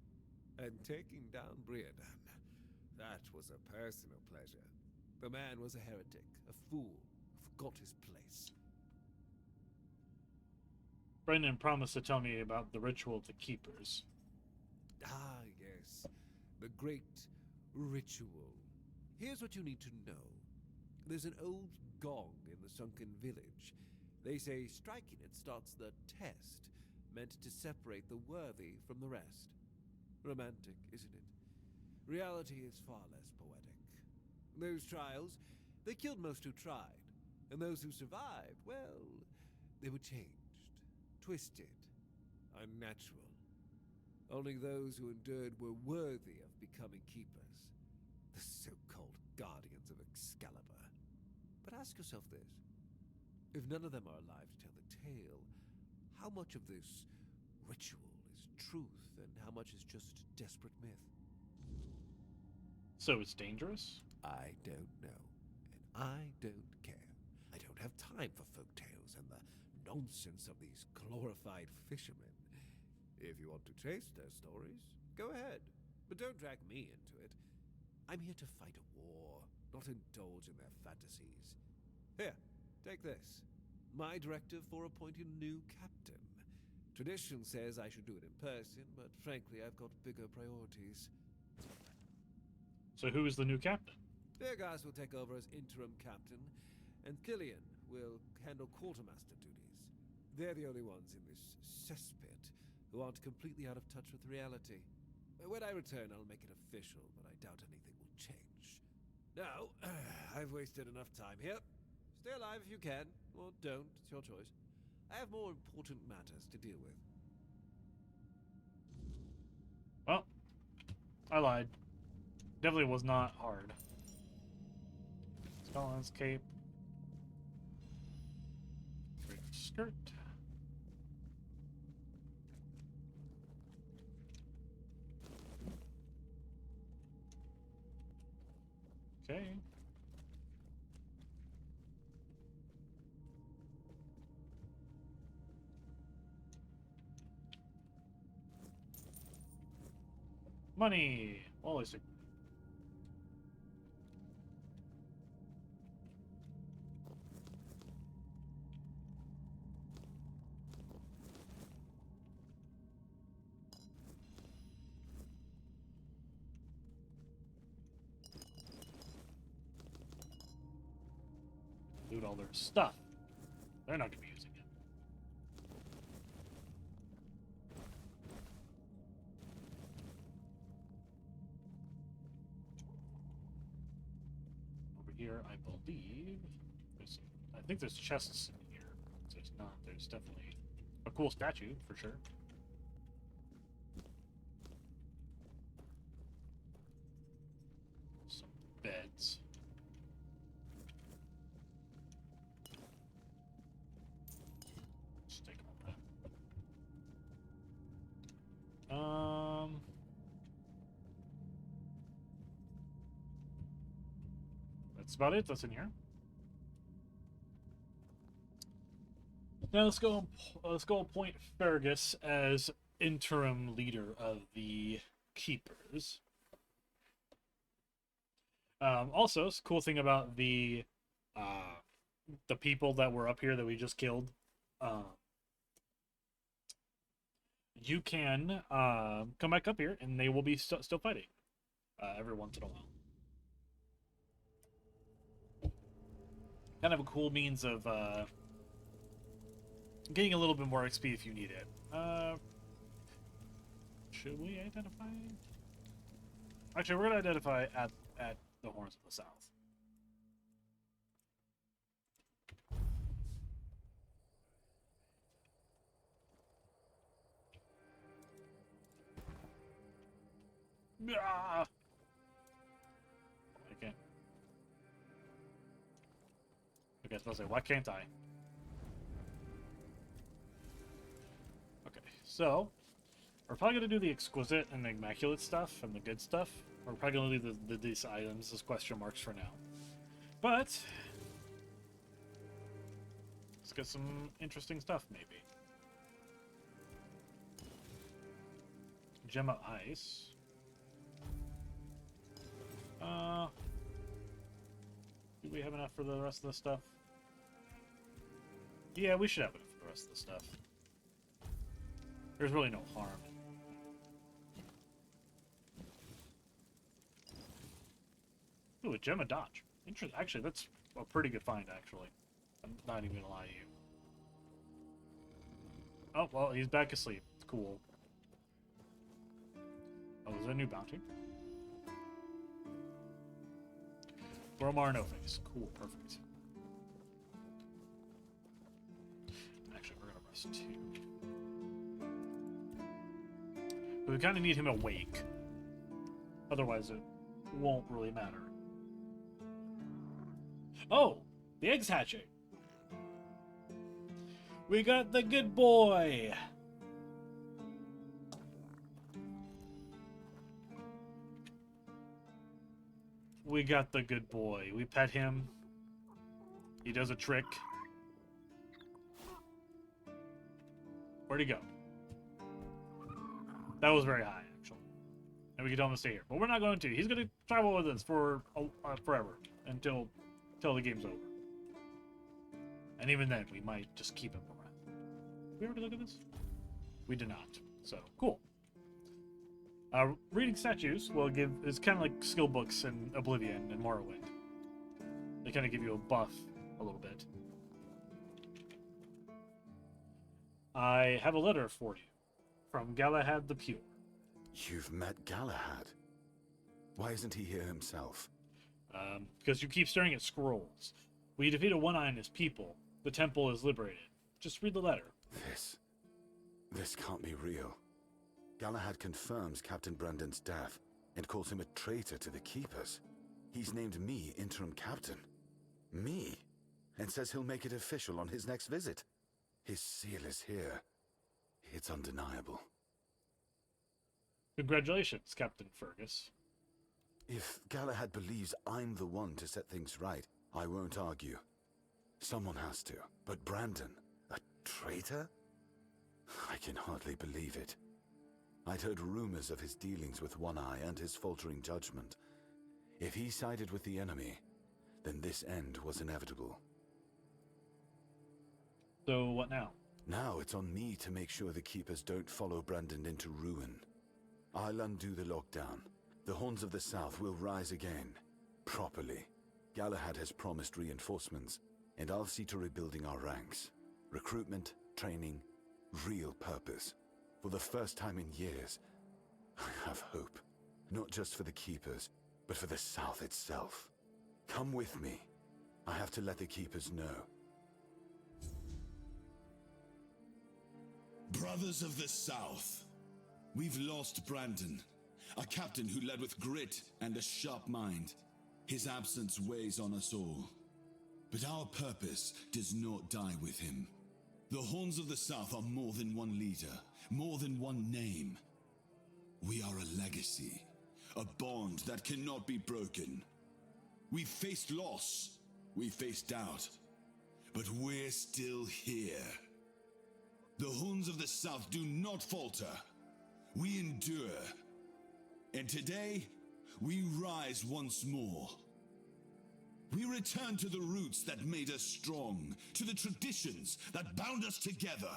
And taking down Braenden, that was a personal pleasure. The man was a heretic, a fool, who forgot his place. Brendan promised to tell me about the ritual of the keepers. Ah, yes. The great ritual. Here's what you need to know. There's an old gong in the Sunken Village. They say striking it starts the test, meant to separate the worthy from the rest. Romantic, isn't it? Reality is far less poetic. Those trials, they killed most who tried. And those who survived, well, they were changed. Twisted, unnatural. Only those who endured were worthy of becoming keepers. The so-called guardians of Excalibur. But ask yourself this. If none of them are alive to tell the tale, how much of this ritual is truth and how much is just desperate myth? So it's dangerous? I don't know. And I don't care. I don't have time for folktales and the nonsense of these glorified fishermen. If you want to chase their stories, go ahead. But don't drag me into it. I'm here to fight a war, not indulge in their fantasies. Here, take this. My directive for appointing a new captain. Tradition says I should do it in person, but frankly, I've got bigger priorities. So who is the new captain? Fearghas will take over as interim captain, and Killian will handle quartermaster duties. They're the only ones in this cesspit who aren't completely out of touch with reality. When I return, I'll make it official, but I doubt anything will change. Now, I've wasted enough time here. Stay alive if you can, or don't, it's your choice. I have more important matters to deal with. Well, I lied. Definitely was not hard. Scollion's cape. Great skirt. Okay. Money. Always. loot all their stuff. They're not going to be using it. Over here, I believe I think there's chests in here. There's not. There's definitely a cool statue for sure. Some beds. Let's take all that. That's about it. That's in here. Now let's go appoint Fearghas as interim leader of the keepers. Also, it's a cool thing about the people that were up here that we just killed. You can come back up here, and they will be still fighting every once in a while. Kind of a cool means of getting a little bit more XP if you need it. Should we identify? Actually, we're gonna identify at the Horns of the South. Ah! I can't. Okay, so I was like, why can't I? Okay, so we're probably gonna do the exquisite and the immaculate stuff and the good stuff. We're probably gonna do these items as question marks for now. But let's get some interesting stuff, maybe. Gem of Ice. Do we have enough for the rest of the stuff? Yeah, we should have enough for the rest of the stuff. There's really no harm. Ooh, a gem of dodge. Interesting. Actually, that's a pretty good find, actually. I'm not even gonna lie to you. Oh, well, he's back asleep. It's cool. Oh, is that a new bounty? Bromar no face. Cool, perfect. Actually, we're gonna rest too. But we kind of need him awake. Otherwise, it won't really matter. Oh! The egg's hatching! We got the good boy! We got the good boy. We pet him. He does a trick. Where'd he go? That was very high, actually. And we can tell him to stay here. But we're not going to. He's going to travel with us for forever. Until the game's over. And even then, we might just keep him around. Did we already look at this? We did not. So, cool. Reading statues will give is kind of like skill books in Oblivion and Morrowind. They kind of give you a buff a little bit. I have a letter for you from Galahad the Pure. You've met Galahad. Why isn't he here himself? Because you keep staring at scrolls. We defeated One-Eye and his people. The temple is liberated. Just read the letter. This can't be real. Galahad confirms Captain Braenden's death and calls him a traitor to the Keepers. He's named me interim captain. Me? And says he'll make it official on his next visit. His seal is here. It's undeniable. Congratulations, Captain Fearghas. If Galahad believes I'm the one to set things right, I won't argue. Someone has to. But Braenden, a traitor? I can hardly believe it. I'd heard rumors of his dealings with One-Eye and his faltering judgment. If he sided with the enemy, then this end was inevitable. So what now? Now it's on me to make sure the Keepers don't follow Braenden into ruin. I'll undo the lockdown. The Horns of the South will rise again. Properly. Galahad has promised reinforcements. and I'll see to rebuilding our ranks. Recruitment, training, real purpose. For the first time in years, I have hope. Not just for the Keepers, but for the South itself. Come with me. I have to let the Keepers know. Brothers of the South, we've lost Braenden, a captain who led with grit and a sharp mind. His absence weighs on us all. But our purpose does not die with him. The Horns of the South are more than one leader, more than one name. We are a legacy, a bond that cannot be broken. We've faced loss, we've faced doubt, but we're still here. The Horns of the South do not falter. We endure. And today, we rise once more. We return to the roots that made us strong, to the traditions that bound us together.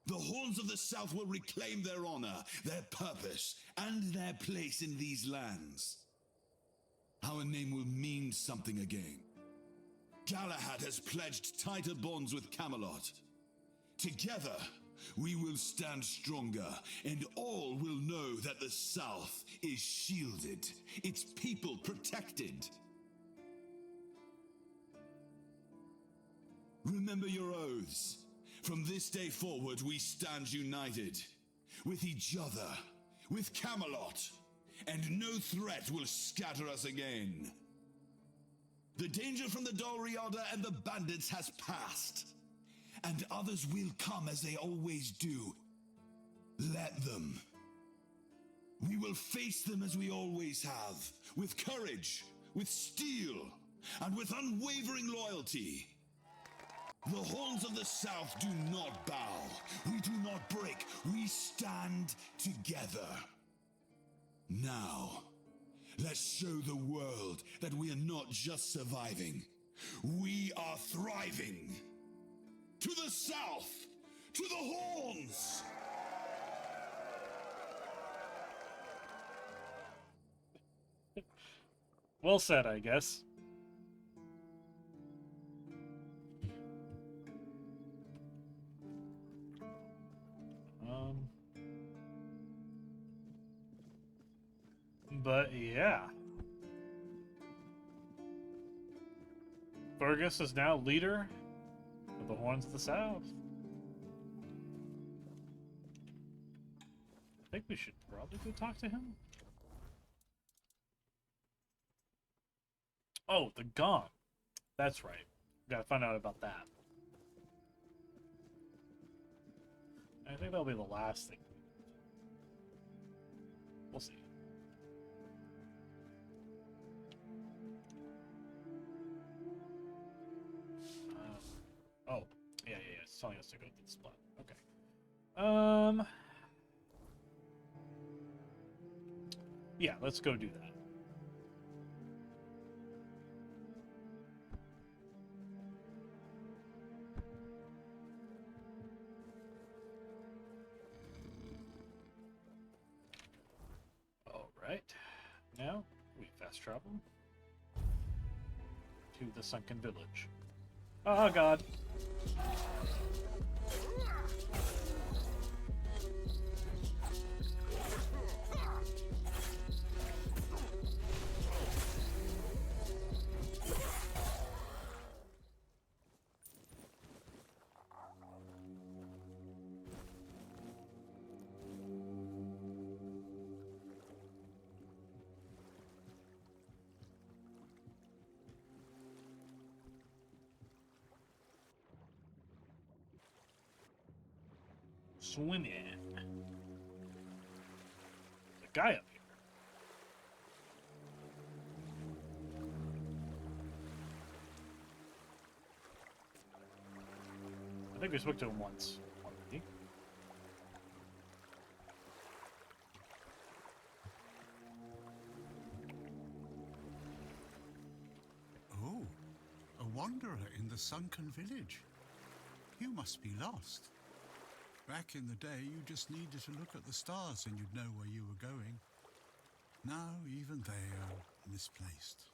The Horns of the South will reclaim their honor, their purpose, and their place in these lands. Our name will mean something again. Galahad has pledged tighter bonds with Camelot. Together, we will stand stronger, and all will know that the South is shielded, its people protected. Remember your oaths. From this day forward, we stand united. With each other, with Camelot, and no threat will scatter us again. The danger from the Dalriada and the bandits has passed, and others will come as they always do. Let them. We will face them as we always have, with courage, with steel, and with unwavering loyalty. The Horns of the South do not bow. We do not break. We stand together. Now, let's show the world that we are not just surviving. We are thriving. To the South! To the Horns! Well said, I guess. But yeah. Fearghas is now leader of the Horns of the South. I think we should probably go talk to him. Oh, the gong. That's right. Gotta find out about that. I think that'll be the last thing. We'll see. Oh, yeah. It's telling us to go to the spot. Okay. Yeah, let's go do that. All right. Now we fast travel to the Sunken Village. Oh God. Swim in. There's a guy up here. I think we spoke to him once already. Oh, a wanderer in the Sunken Village. You must be lost. Back in the day, you just needed to look at the stars and you'd know where you were going. Now, even they are misplaced.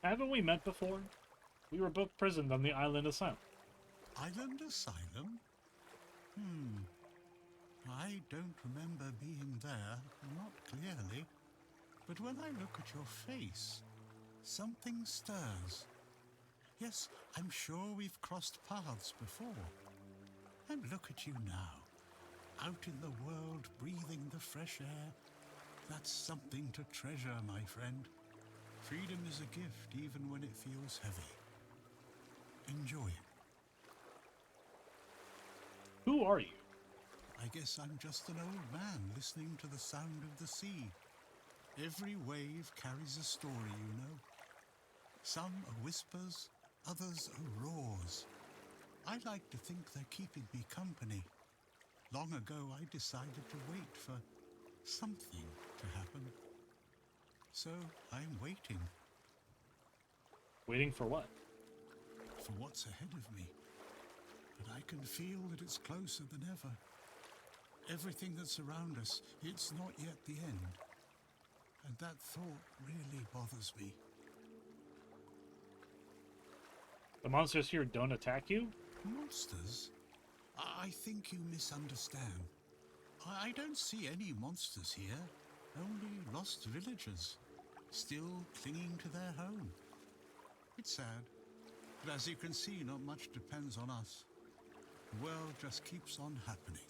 Haven't we met before? We were both prisoned on the island asylum. Island Asylum? I don't remember being there, not clearly. But when I look at your face, something stirs. Yes, I'm sure we've crossed paths before. And look at you now, out in the world, breathing the fresh air. That's something to treasure, my friend. Freedom is a gift, even when it feels heavy. Enjoy it. Who are you? I guess I'm just an old man listening to the sound of the sea. Every wave carries a story, you know. Some are whispers, others are roars. I like to think they're keeping me company. Long ago, I decided to wait for something to happen. So I'm waiting. Waiting for what? For what's ahead of me. But I can feel that it's closer than ever. Everything that's around us, it's not yet the end. And that thought really bothers me. The monsters here don't attack you? Monsters? I think you misunderstand. I don't see any monsters here. Only lost villagers, still clinging to their home. It's sad, but as you can see, not much depends on us. The world just keeps on happening,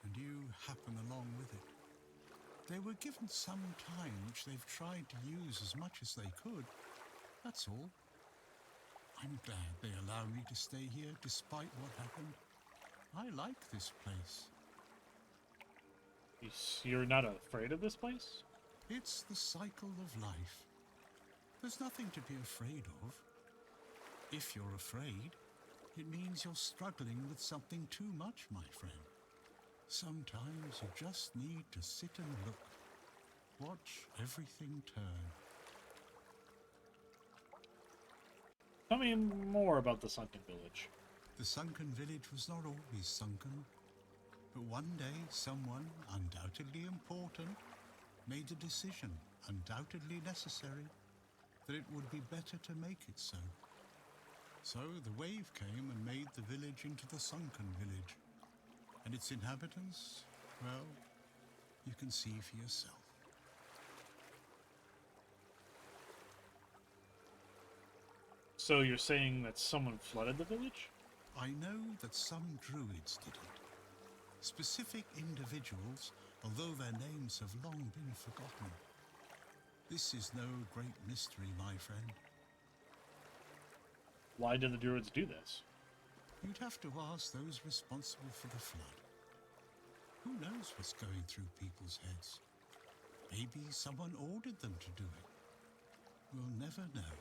and you happen along with it. They were given some time, which they've tried to use as much as they could. That's all. I'm glad they allow me to stay here despite what happened. I like this place. You're not afraid of this place? It's the cycle of life. There's nothing to be afraid of. If you're afraid, it means you're struggling with something too much, my friend. Sometimes you just need to sit and look. Watch everything turn. Tell me more about the Sunken Village. The Sunken Village was not always sunken. But one day, someone, undoubtedly important, made a decision, undoubtedly necessary, that it would be better to make it so. So the wave came and made the village into the Sunken Village. And its inhabitants, well, you can see for yourself. So you're saying that someone flooded the village? I know that some druids did it. Specific individuals, although their names have long been forgotten. This is no great mystery, my friend. Why did the druids do this? You'd have to ask those responsible for the flood. Who knows what's going through people's heads? Maybe someone ordered them to do it. We'll never know.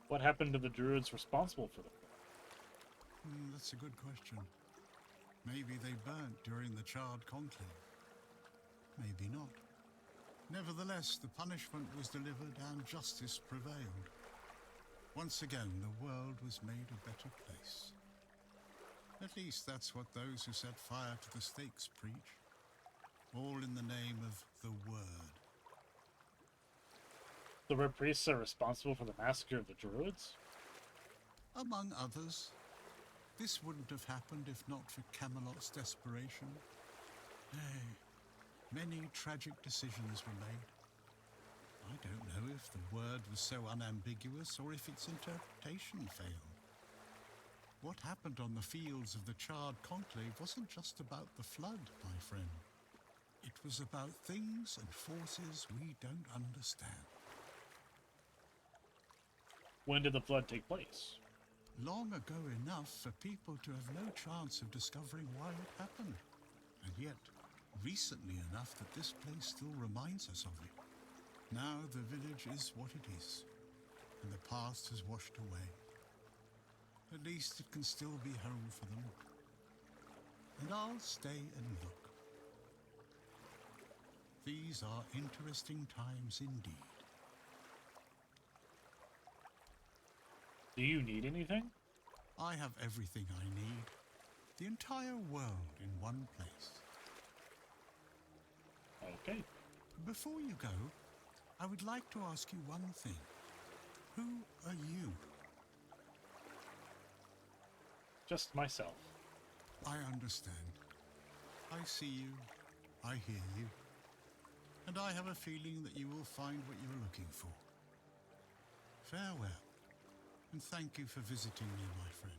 What happened to the druids responsible for the flood? That's a good question. Maybe they burnt during the charred conclave. Maybe not. Nevertheless, the punishment was delivered and justice prevailed. Once again, the world was made a better place. At least that's what those who set fire to the stakes preach. All in the name of the Word. The red priests are responsible for the massacre of the druids? Among others. This wouldn't have happened if not for Camelot's desperation. Many tragic decisions were made. I don't know if the word was so unambiguous or if its interpretation failed. What happened on the fields of the charred conclave wasn't just about the flood, my friend. It was about things and forces we don't understand. When did the flood take place? Long ago enough for people to have no chance of discovering why it happened. And yet, recently enough that this place still reminds us of it. Now the village is what it is, and the past has washed away. At least it can still be home for them. And I'll stay and look. These are interesting times indeed. Do you need anything? I have everything I need. The entire world in one place. Okay. Before you go, I would like to ask you one thing. Who are you? Just myself. I understand. I see you. I hear you. And I have a feeling that you will find what you're looking for. Farewell. And thank you for visiting me, my friend.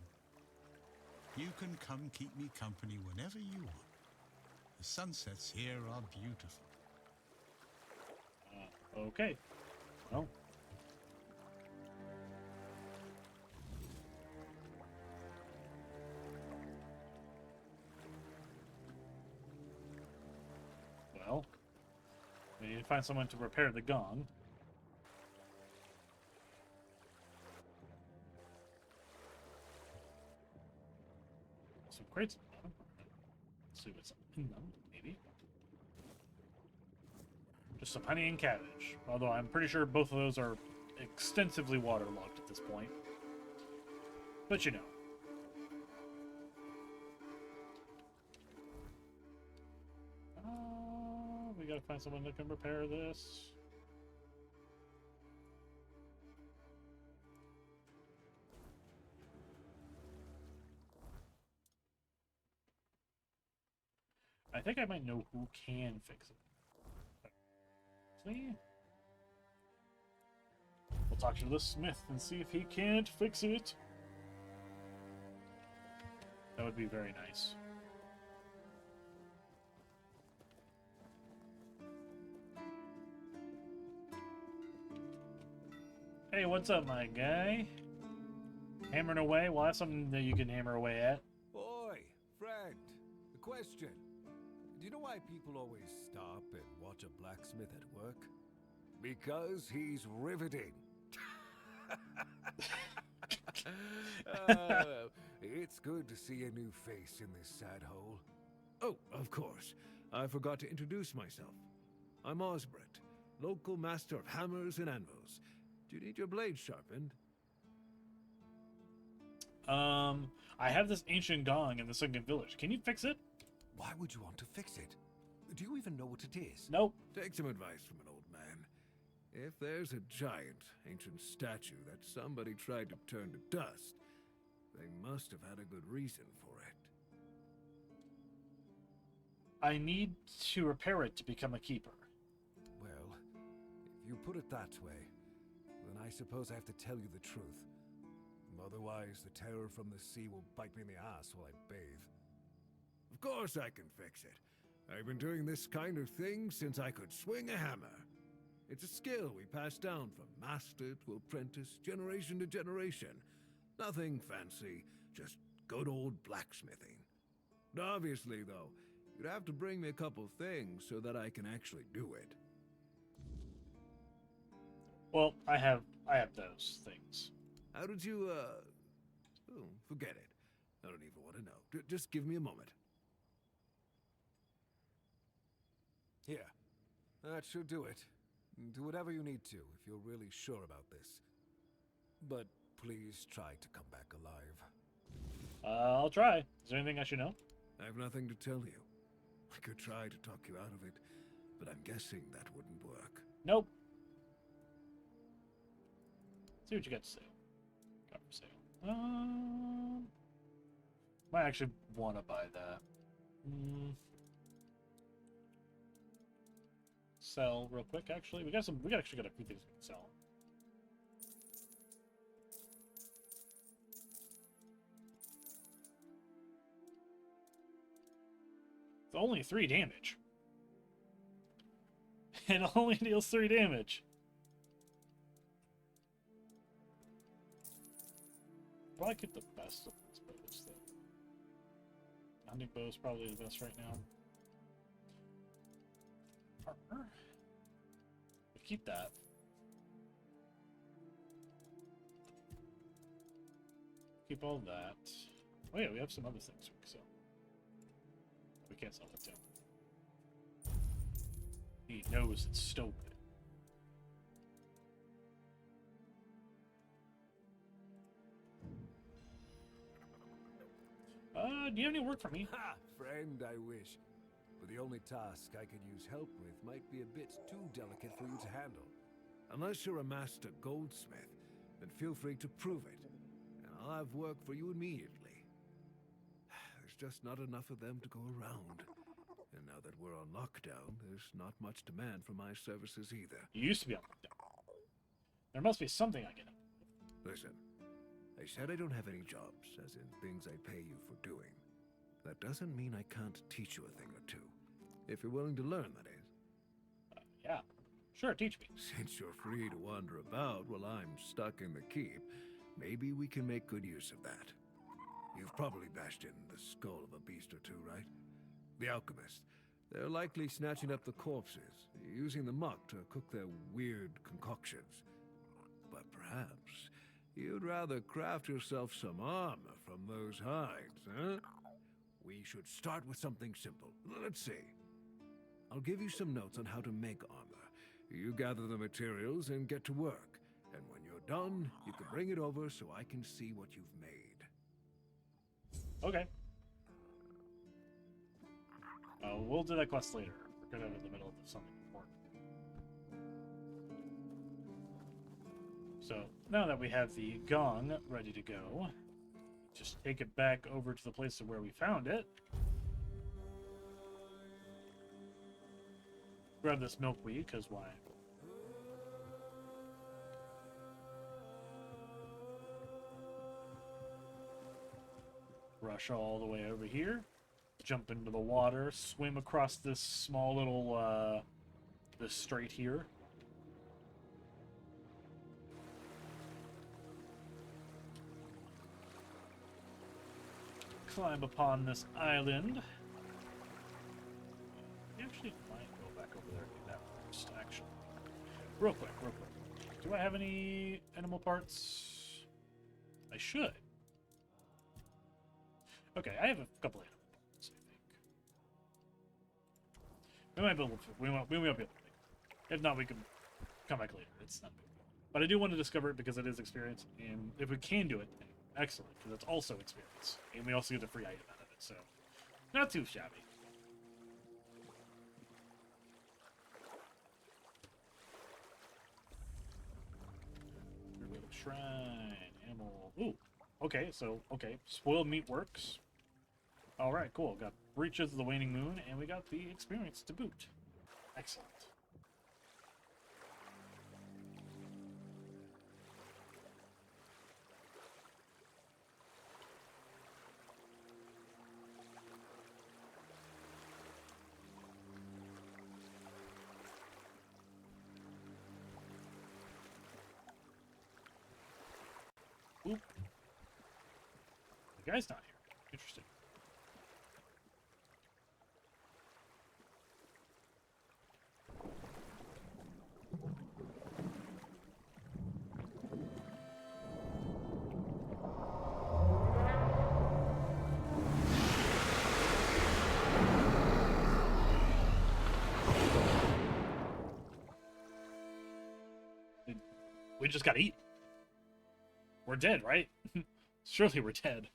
You can come keep me company whenever you want. The sunsets here are beautiful. Okay. Well. Well. We need to find someone to repair the gong. Some crates. Let's see what's in them, maybe. Just some honey and cabbage. Although I'm pretty sure both of those are extensively waterlogged at this point. But you know. We gotta find someone that can repair this. I think I might know who can fix it. See? We'll talk to the smith and see if he can't fix it. That would be very nice. Hey, what's up, my guy? Hammering away? Well, that's something that you can hammer away at. Oi, friend. A question. Do you know why people always stop and watch a blacksmith at work? Because he's riveting. It's good to see a new face in this sad hole. Oh, of course. I forgot to introduce myself. I'm Osbert, local master of hammers and anvils. Do you need your blade sharpened? I have this ancient gong in the Sunken Village. Can you fix it? Why would you want to fix it? Do you even know what it is? Nope. Take some advice from an old man. If there's a giant, ancient statue that somebody tried to turn to dust, they must have had a good reason for it. I need to repair it to become a keeper. Well, if you put it that way, then I suppose I have to tell you the truth. Otherwise, the terror from the sea will bite me in the ass while I bathe. Of course I can fix it. I've been doing this kind of thing since I could swing a hammer. It's a skill we pass down from master to apprentice, generation to generation. Nothing fancy, just good old blacksmithing. Obviously, though, you'd have to bring me a couple things so that I can actually do it. Well, I have those things. How did you, oh, forget it. I don't even want to know. Just give me a moment. Here. That should do it. Do whatever you need to, if you're really sure about this. But please try to come back alive. I'll try. Is there anything I should know? I have nothing to tell you. I could try to talk you out of it, but I'm guessing that wouldn't work. Nope. See what you got to say. Got for sale. Might actually want to buy that. Sell real quick. Actually, we actually got a few things we can sell. It's only 3 damage. It only deals 3 damage. Probably get the best of these bows, though. Hunting bow is probably the best right now. Armor. We'll keep that. Keep all that. Oh yeah, we have some other things we can sell. We can't sell that too. He knows it's stolen. Do you have any work for me? Ha! Friend, I wish. But the only task I could use help with might be a bit too delicate for you to handle. Unless you're a master goldsmith, then feel free to prove it, and I'll have work for you immediately. There's just not enough of them to go around. And now that we're on lockdown, there's not much demand for my services either. You used to be on lockdown. There must be something I can do. Listen, I said I don't have any jobs, as in things I pay you for doing. That doesn't mean I can't teach you a thing or two. If you're willing to learn, that is. Yeah. Sure, teach me. Since you're free to wander about while I'm stuck in the keep, maybe we can make good use of that. You've probably bashed in the skull of a beast or two, right? The alchemists. They're likely snatching up the corpses, using the muck to cook their weird concoctions. But perhaps you'd rather craft yourself some armor from those hides, huh? We should start with something simple. Let's see. I'll give you some notes on how to make armor. You gather the materials and get to work. And when you're done, you can bring it over so I can see what you've made. Okay. We'll do that quest later. We're kind of in the middle of something important. So, now that we have the gong ready to go, just take it back over to the place of where we found it. Grab this milkweed, because why? Rush all the way over here. Jump into the water, swim across this small little, this strait here. Climb upon this island. We actually might go back over there and do that first, actually. Real quick. Do I have any animal parts? I should. Okay, I have a couple of animal parts, I think. We might be able to. We won't be able to. If not, we can come back later. It's not big. But I do want to discover it because it is experience, and if we can do it, excellent, because it's also experience, and we also get a free item out of it. So, not too shabby. Shrine, animal. Ooh. Okay, so, spoiled meat works. Alright, cool. Got Breaches of the Waning Moon, and we got the experience to boot. Excellent. Oop. The guy's not here. Interesting. We just gotta eat. We're dead, right? Surely we're dead.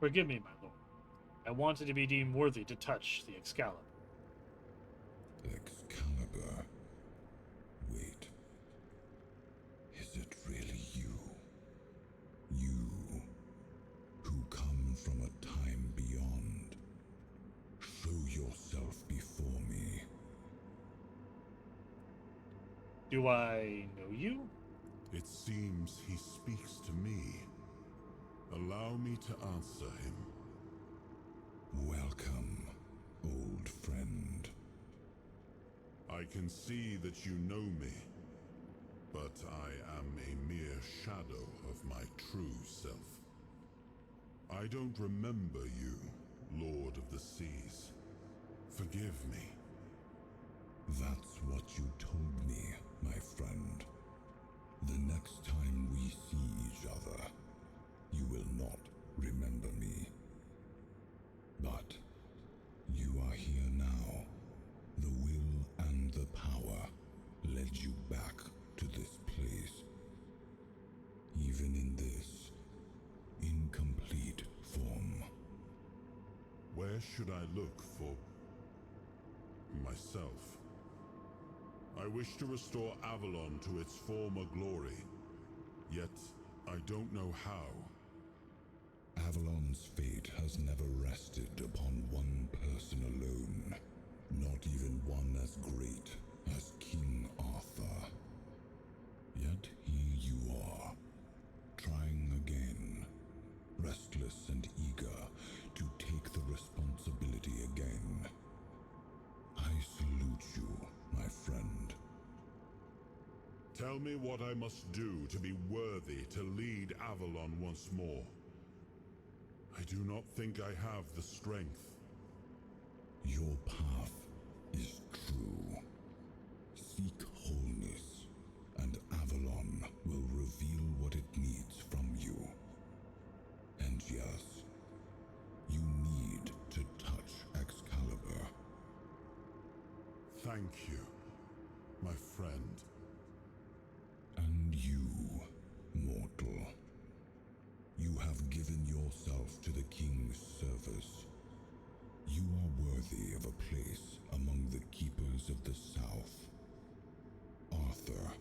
Forgive me, my lord. I wanted to be deemed worthy to touch the Excalibur. Excalibur? Wait. Is it really you? You, who come from a time beyond. Show yourself before me. Do I know you? It seems he speaks to me. Allow me to answer him. Welcome, old friend. I can see that you know me, but I am a mere shadow of my true self. I don't remember you, Lord of the Seas. Forgive me. That's what you told me, my friend. The next time we see each other, you will not remember me. But you are here now. The will and the power led you back to this place. Even in this incomplete form. Where should I look for myself? I wish to restore Avalon to its former glory, yet I don't know how. Avalon's fate has never rested upon one person alone, not even one as great as King Arthur. Yet here you are, trying again, restless and eager to take the responsibility again. I salute you, my friend. Tell me what I must do to be worthy to lead Avalon once more. I do not think I have the strength. Your path is true. Seek wholeness, and Avalon will reveal what it needs from you. And yes, you need to touch Excalibur. Thank you, my friend. And you, mortal. You have given yourself to the king's service. You are worthy of a place among the keepers of the South. Arthur,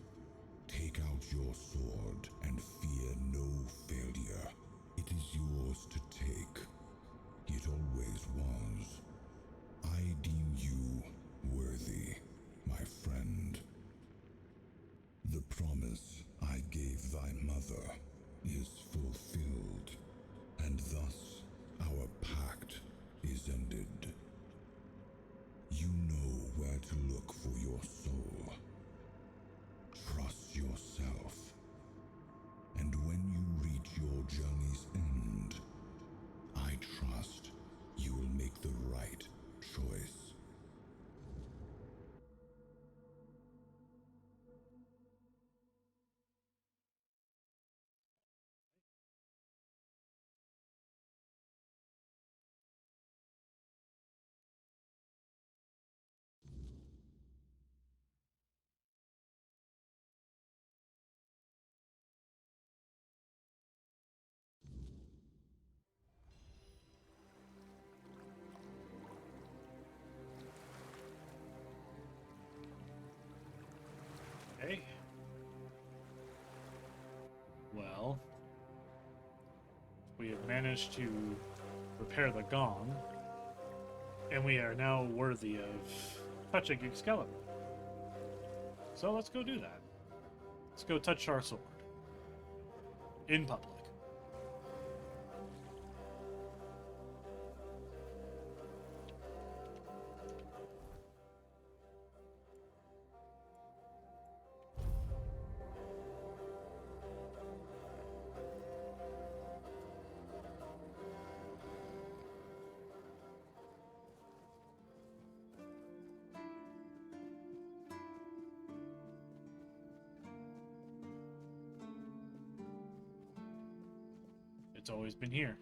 take out your sword and fear no failure. It is yours to take. It always was. I deem you worthy, my friend. The promise I gave thy mother is fulfilled, and thus our pact is ended. You know where to look for your soul. Trust yourself, and when you reach your journey's end, I trust you will make the right choice. Okay. Well, we have managed to repair the gong, and we are now worthy of touching Excalibur. So let's go do that. Let's go touch our sword. In public. It's always been here.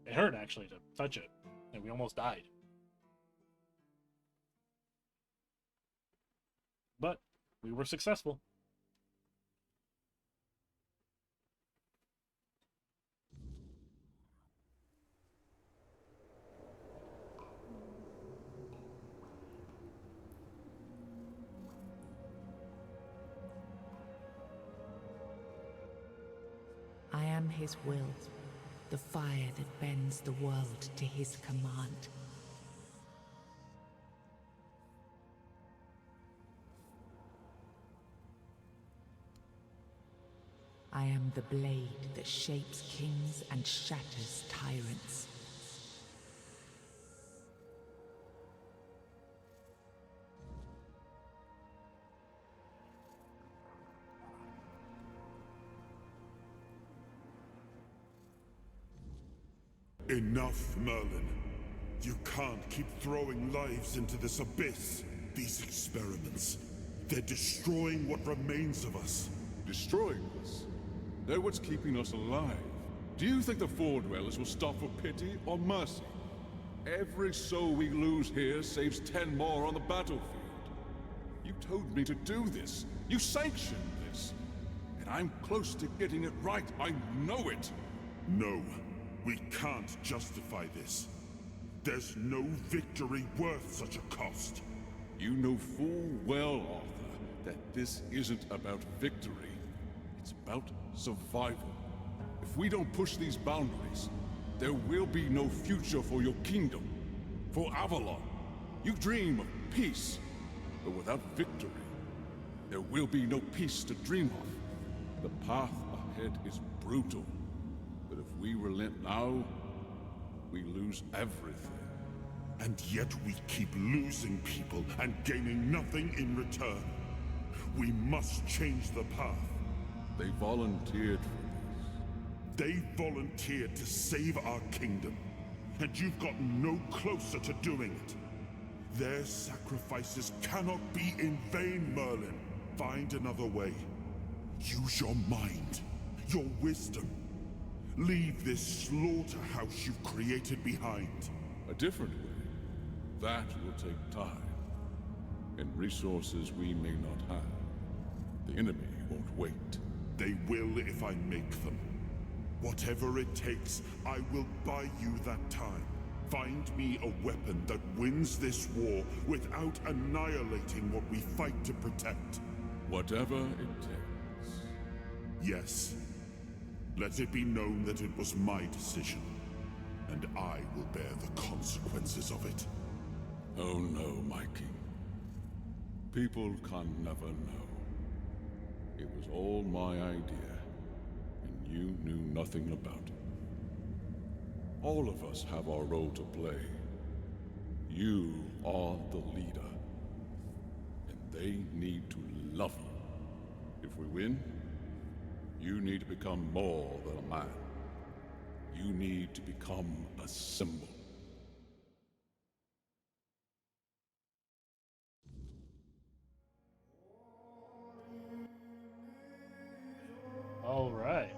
It hurt, actually, to touch it, and we almost died. But we were successful. I am his will, the fire that bends the world to his command. I am the blade that shapes kings and shatters tyrants. Enough, Merlin. You can't keep throwing lives into this abyss. These experiments, they're destroying what remains of us. Destroying us? They're what's keeping us alive. Do you think the Four Dwellers will stop for pity or mercy? Every soul we lose here saves 10 more on the battlefield. You told me to do this. You sanctioned this. And I'm close to getting it right. I know it. No, we can't justify this. There's no victory worth such a cost. You know full well, Arthur, that this isn't about victory. It's about survival. If we don't push these boundaries, there will be no future for your kingdom. For Avalon. You dream of peace, but without victory, there will be no peace to dream of. The path ahead is brutal, but if we relent now, we lose everything. And yet we keep losing people and gaining nothing in return. We must change the path. They volunteered for this. They volunteered to save our kingdom. And you've gotten no closer to doing it. Their sacrifices cannot be in vain, Merlin. Find another way. Use your mind, your wisdom. Leave this slaughterhouse you've created behind. A different way. That will take time. And resources we may not have. The enemy won't wait. They will if I make them. Whatever it takes, I will buy you that time. Find me a weapon that wins this war without annihilating what we fight to protect. Whatever it takes. Yes. Let it be known that it was my decision, and I will bear the consequences of it. Oh no, my king. People can never know. It was all my idea, and you knew nothing about it. All of us have our role to play. You are the leader, and they need to love you. If we win, you need to become more than a man. You need to become a symbol. All right.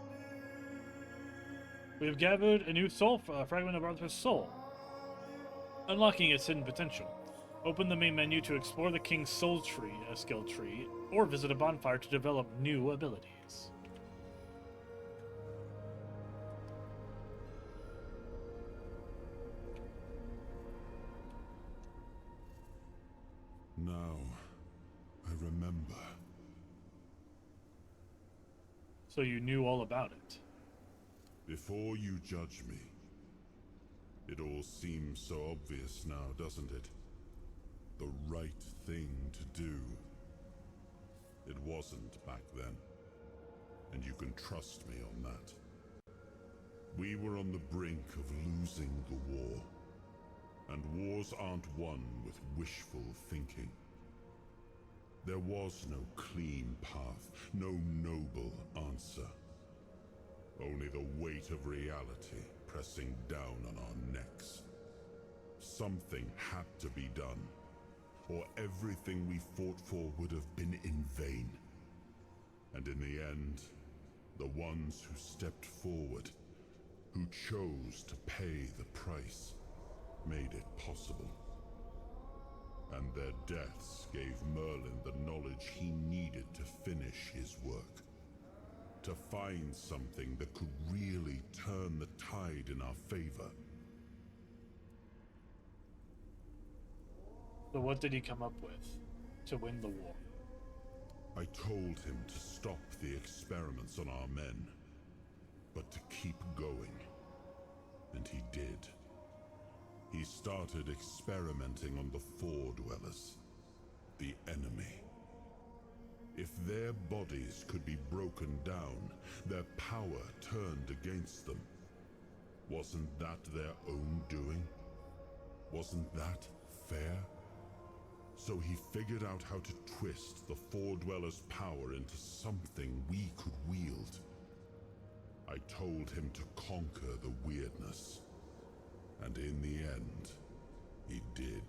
We have gathered a new soul fragment of Arthur's soul, unlocking its hidden potential. Open the main menu to explore the King's Soul Tree, a skill tree, or visit a bonfire to develop new abilities. Now, I remember. So you knew all about it. Before you judge me, it all seems so obvious now, doesn't it? The right thing to do. It wasn't back then, and you can trust me on that. We were on the brink of losing the war, and wars aren't won with wishful thinking. There was no clean path, no noble answer. Only the weight of reality pressing down on our necks. Something had to be done, or everything we fought for would have been in vain. And in the end, the ones who stepped forward, who chose to pay the price, made it possible. And their deaths gave Merlin the knowledge he needed to finish his work. To find something that could really turn the tide in our favor. So what did he come up with to win the war? I told him to stop the experiments on our men, but to keep going. And he did. He started experimenting on the Four Dwellers, the enemy. If their bodies could be broken down, their power turned against them, wasn't that their own doing? Wasn't that fair? So he figured out how to twist the Four Dwellers' power into something we could wield. I told him to conquer the weirdness. And in the end, he did.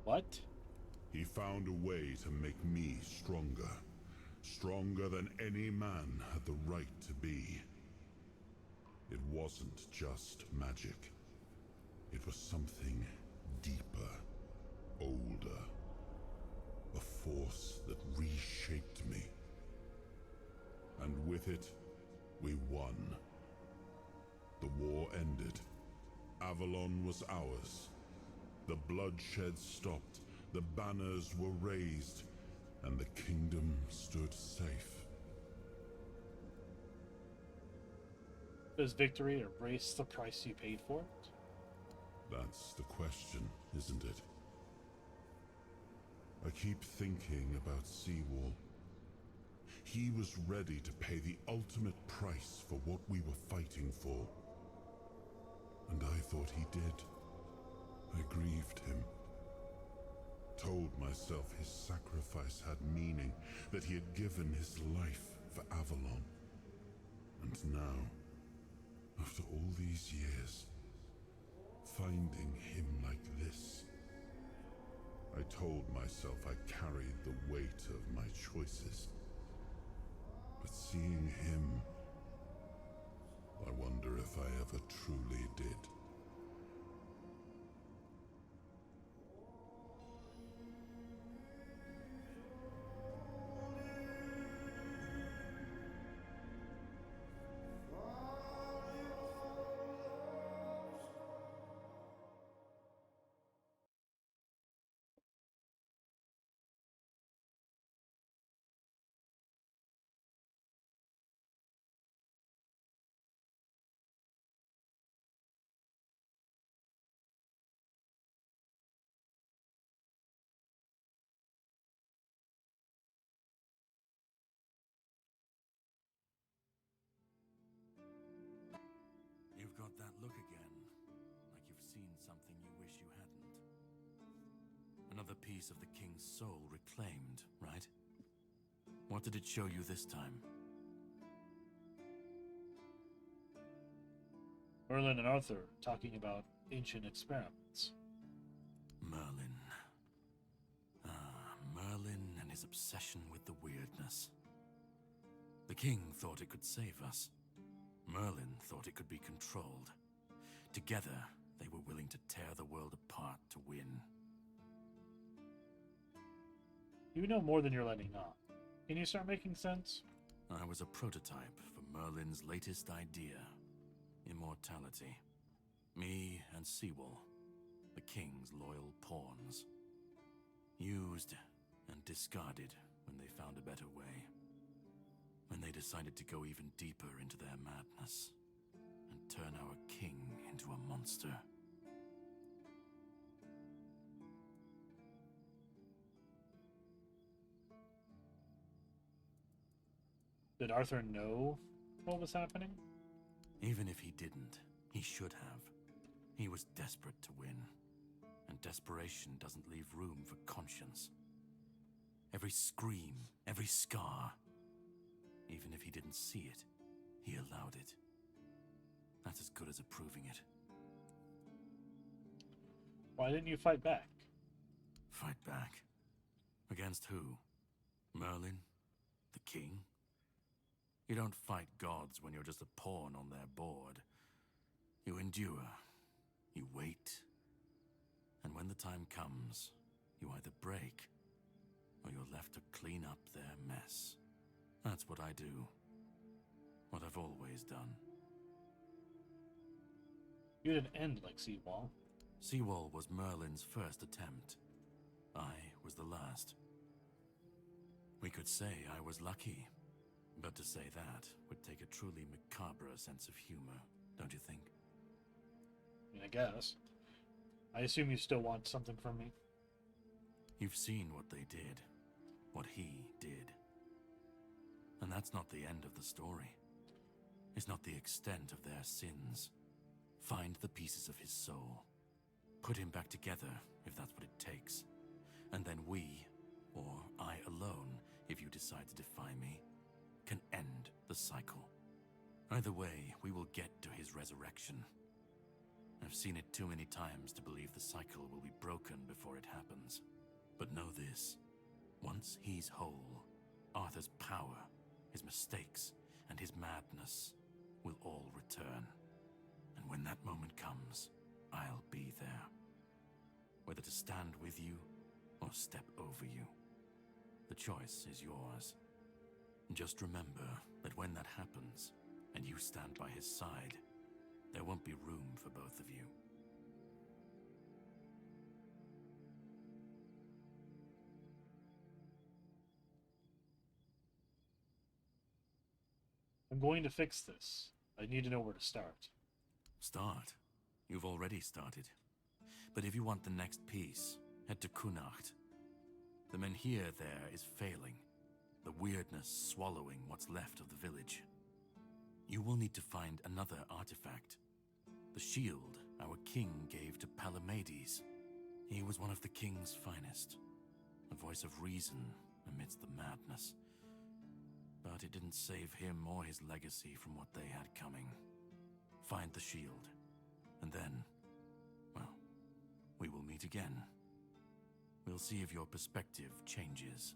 What? He found a way to make me stronger. Stronger than any man had the right to be. It wasn't just magic. It was something deeper, older. A force that reshaped me. And with it, we won. The war ended. Avalon was ours. The bloodshed stopped, the banners were raised, and the kingdom stood safe. Does victory erase the price you paid for it? That's the question, isn't it? I keep thinking about Seawall. He was ready to pay the ultimate price for what we were fighting for. And I thought he did. I grieved him. Told myself his sacrifice had meaning, that he had given his life for Avalon. And now, after all these years, finding him like this, I told myself I carried the weight of my choices. But seeing him, I wonder if I ever truly did. You've got that look again, like you've seen something you wish you hadn't. Another piece of the king's soul reclaimed, right? What did it show you this time? Merlin and Arthur talking about ancient experiments. Merlin. Merlin and his obsession with the weirdness. The king thought it could save us. Merlin thought it could be controlled. Together, they were willing to tear the world apart to win. You know more than you're letting on. Can you start making sense? I was a prototype for Merlin's latest idea. Immortality. Me and Seawall, the king's loyal pawns. Used and discarded when they found a better way. When they decided to go even deeper into their madness and turn our king into a monster. Did Arthur know what was happening? Even if he didn't, he should have. He was desperate to win. And desperation doesn't leave room for conscience. Every scream, every scar. Even if he didn't see it, he allowed it. That's as good as approving it. Why didn't you fight back? Fight back? Against who? Merlin? The king? You don't fight gods when you're just a pawn on their board. You endure. You wait. And when the time comes, you either break, or you're left to clean up their mess. That's what I do. What I've always done. You didn't end like Seawall. Seawall was Merlin's first attempt. I was the last. We could say I was lucky. But to say that would take a truly macabre sense of humor, don't you think? I mean, I guess. I assume you still want something from me. You've seen what they did, what he did. And that's not the end of the story. It's not the extent of their sins. Find the pieces of his soul. Put him back together, if that's what it takes. And then we, or I alone, if you decide to defy me, can end the cycle. Either way, we will get to his resurrection. I've seen it too many times to believe the cycle will be broken before it happens. But know this, once he's whole, Arthur's power, his mistakes, and his madness will all return. And when that moment comes, I'll be there. Whether to stand with you or step over you. The choice is yours. Just remember that when that happens, and you stand by his side, there won't be room for both of you. I'm going to fix this. I need to know where to start. Start? You've already started. But if you want the next piece, head to Caunacht. The menhir there is failing, the weirdness swallowing what's left of the village. You will need to find another artifact. The shield our king gave to Palamedes. He was one of the king's finest, a voice of reason amidst the madness. But it didn't save him or his legacy from what they had coming. Find the shield, and then, well, we will meet again. We'll see if your perspective changes.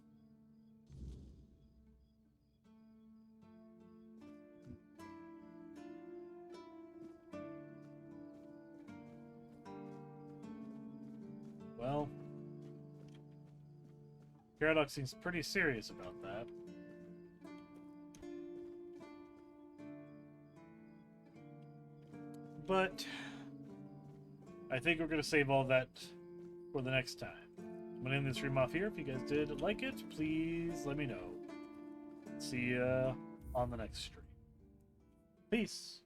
Well, Caradoc seems pretty serious about that. But I think we're going to save all that for the next time. I'm going to end this stream off here. If you guys did like it, please let me know. See ya on the next stream. Peace.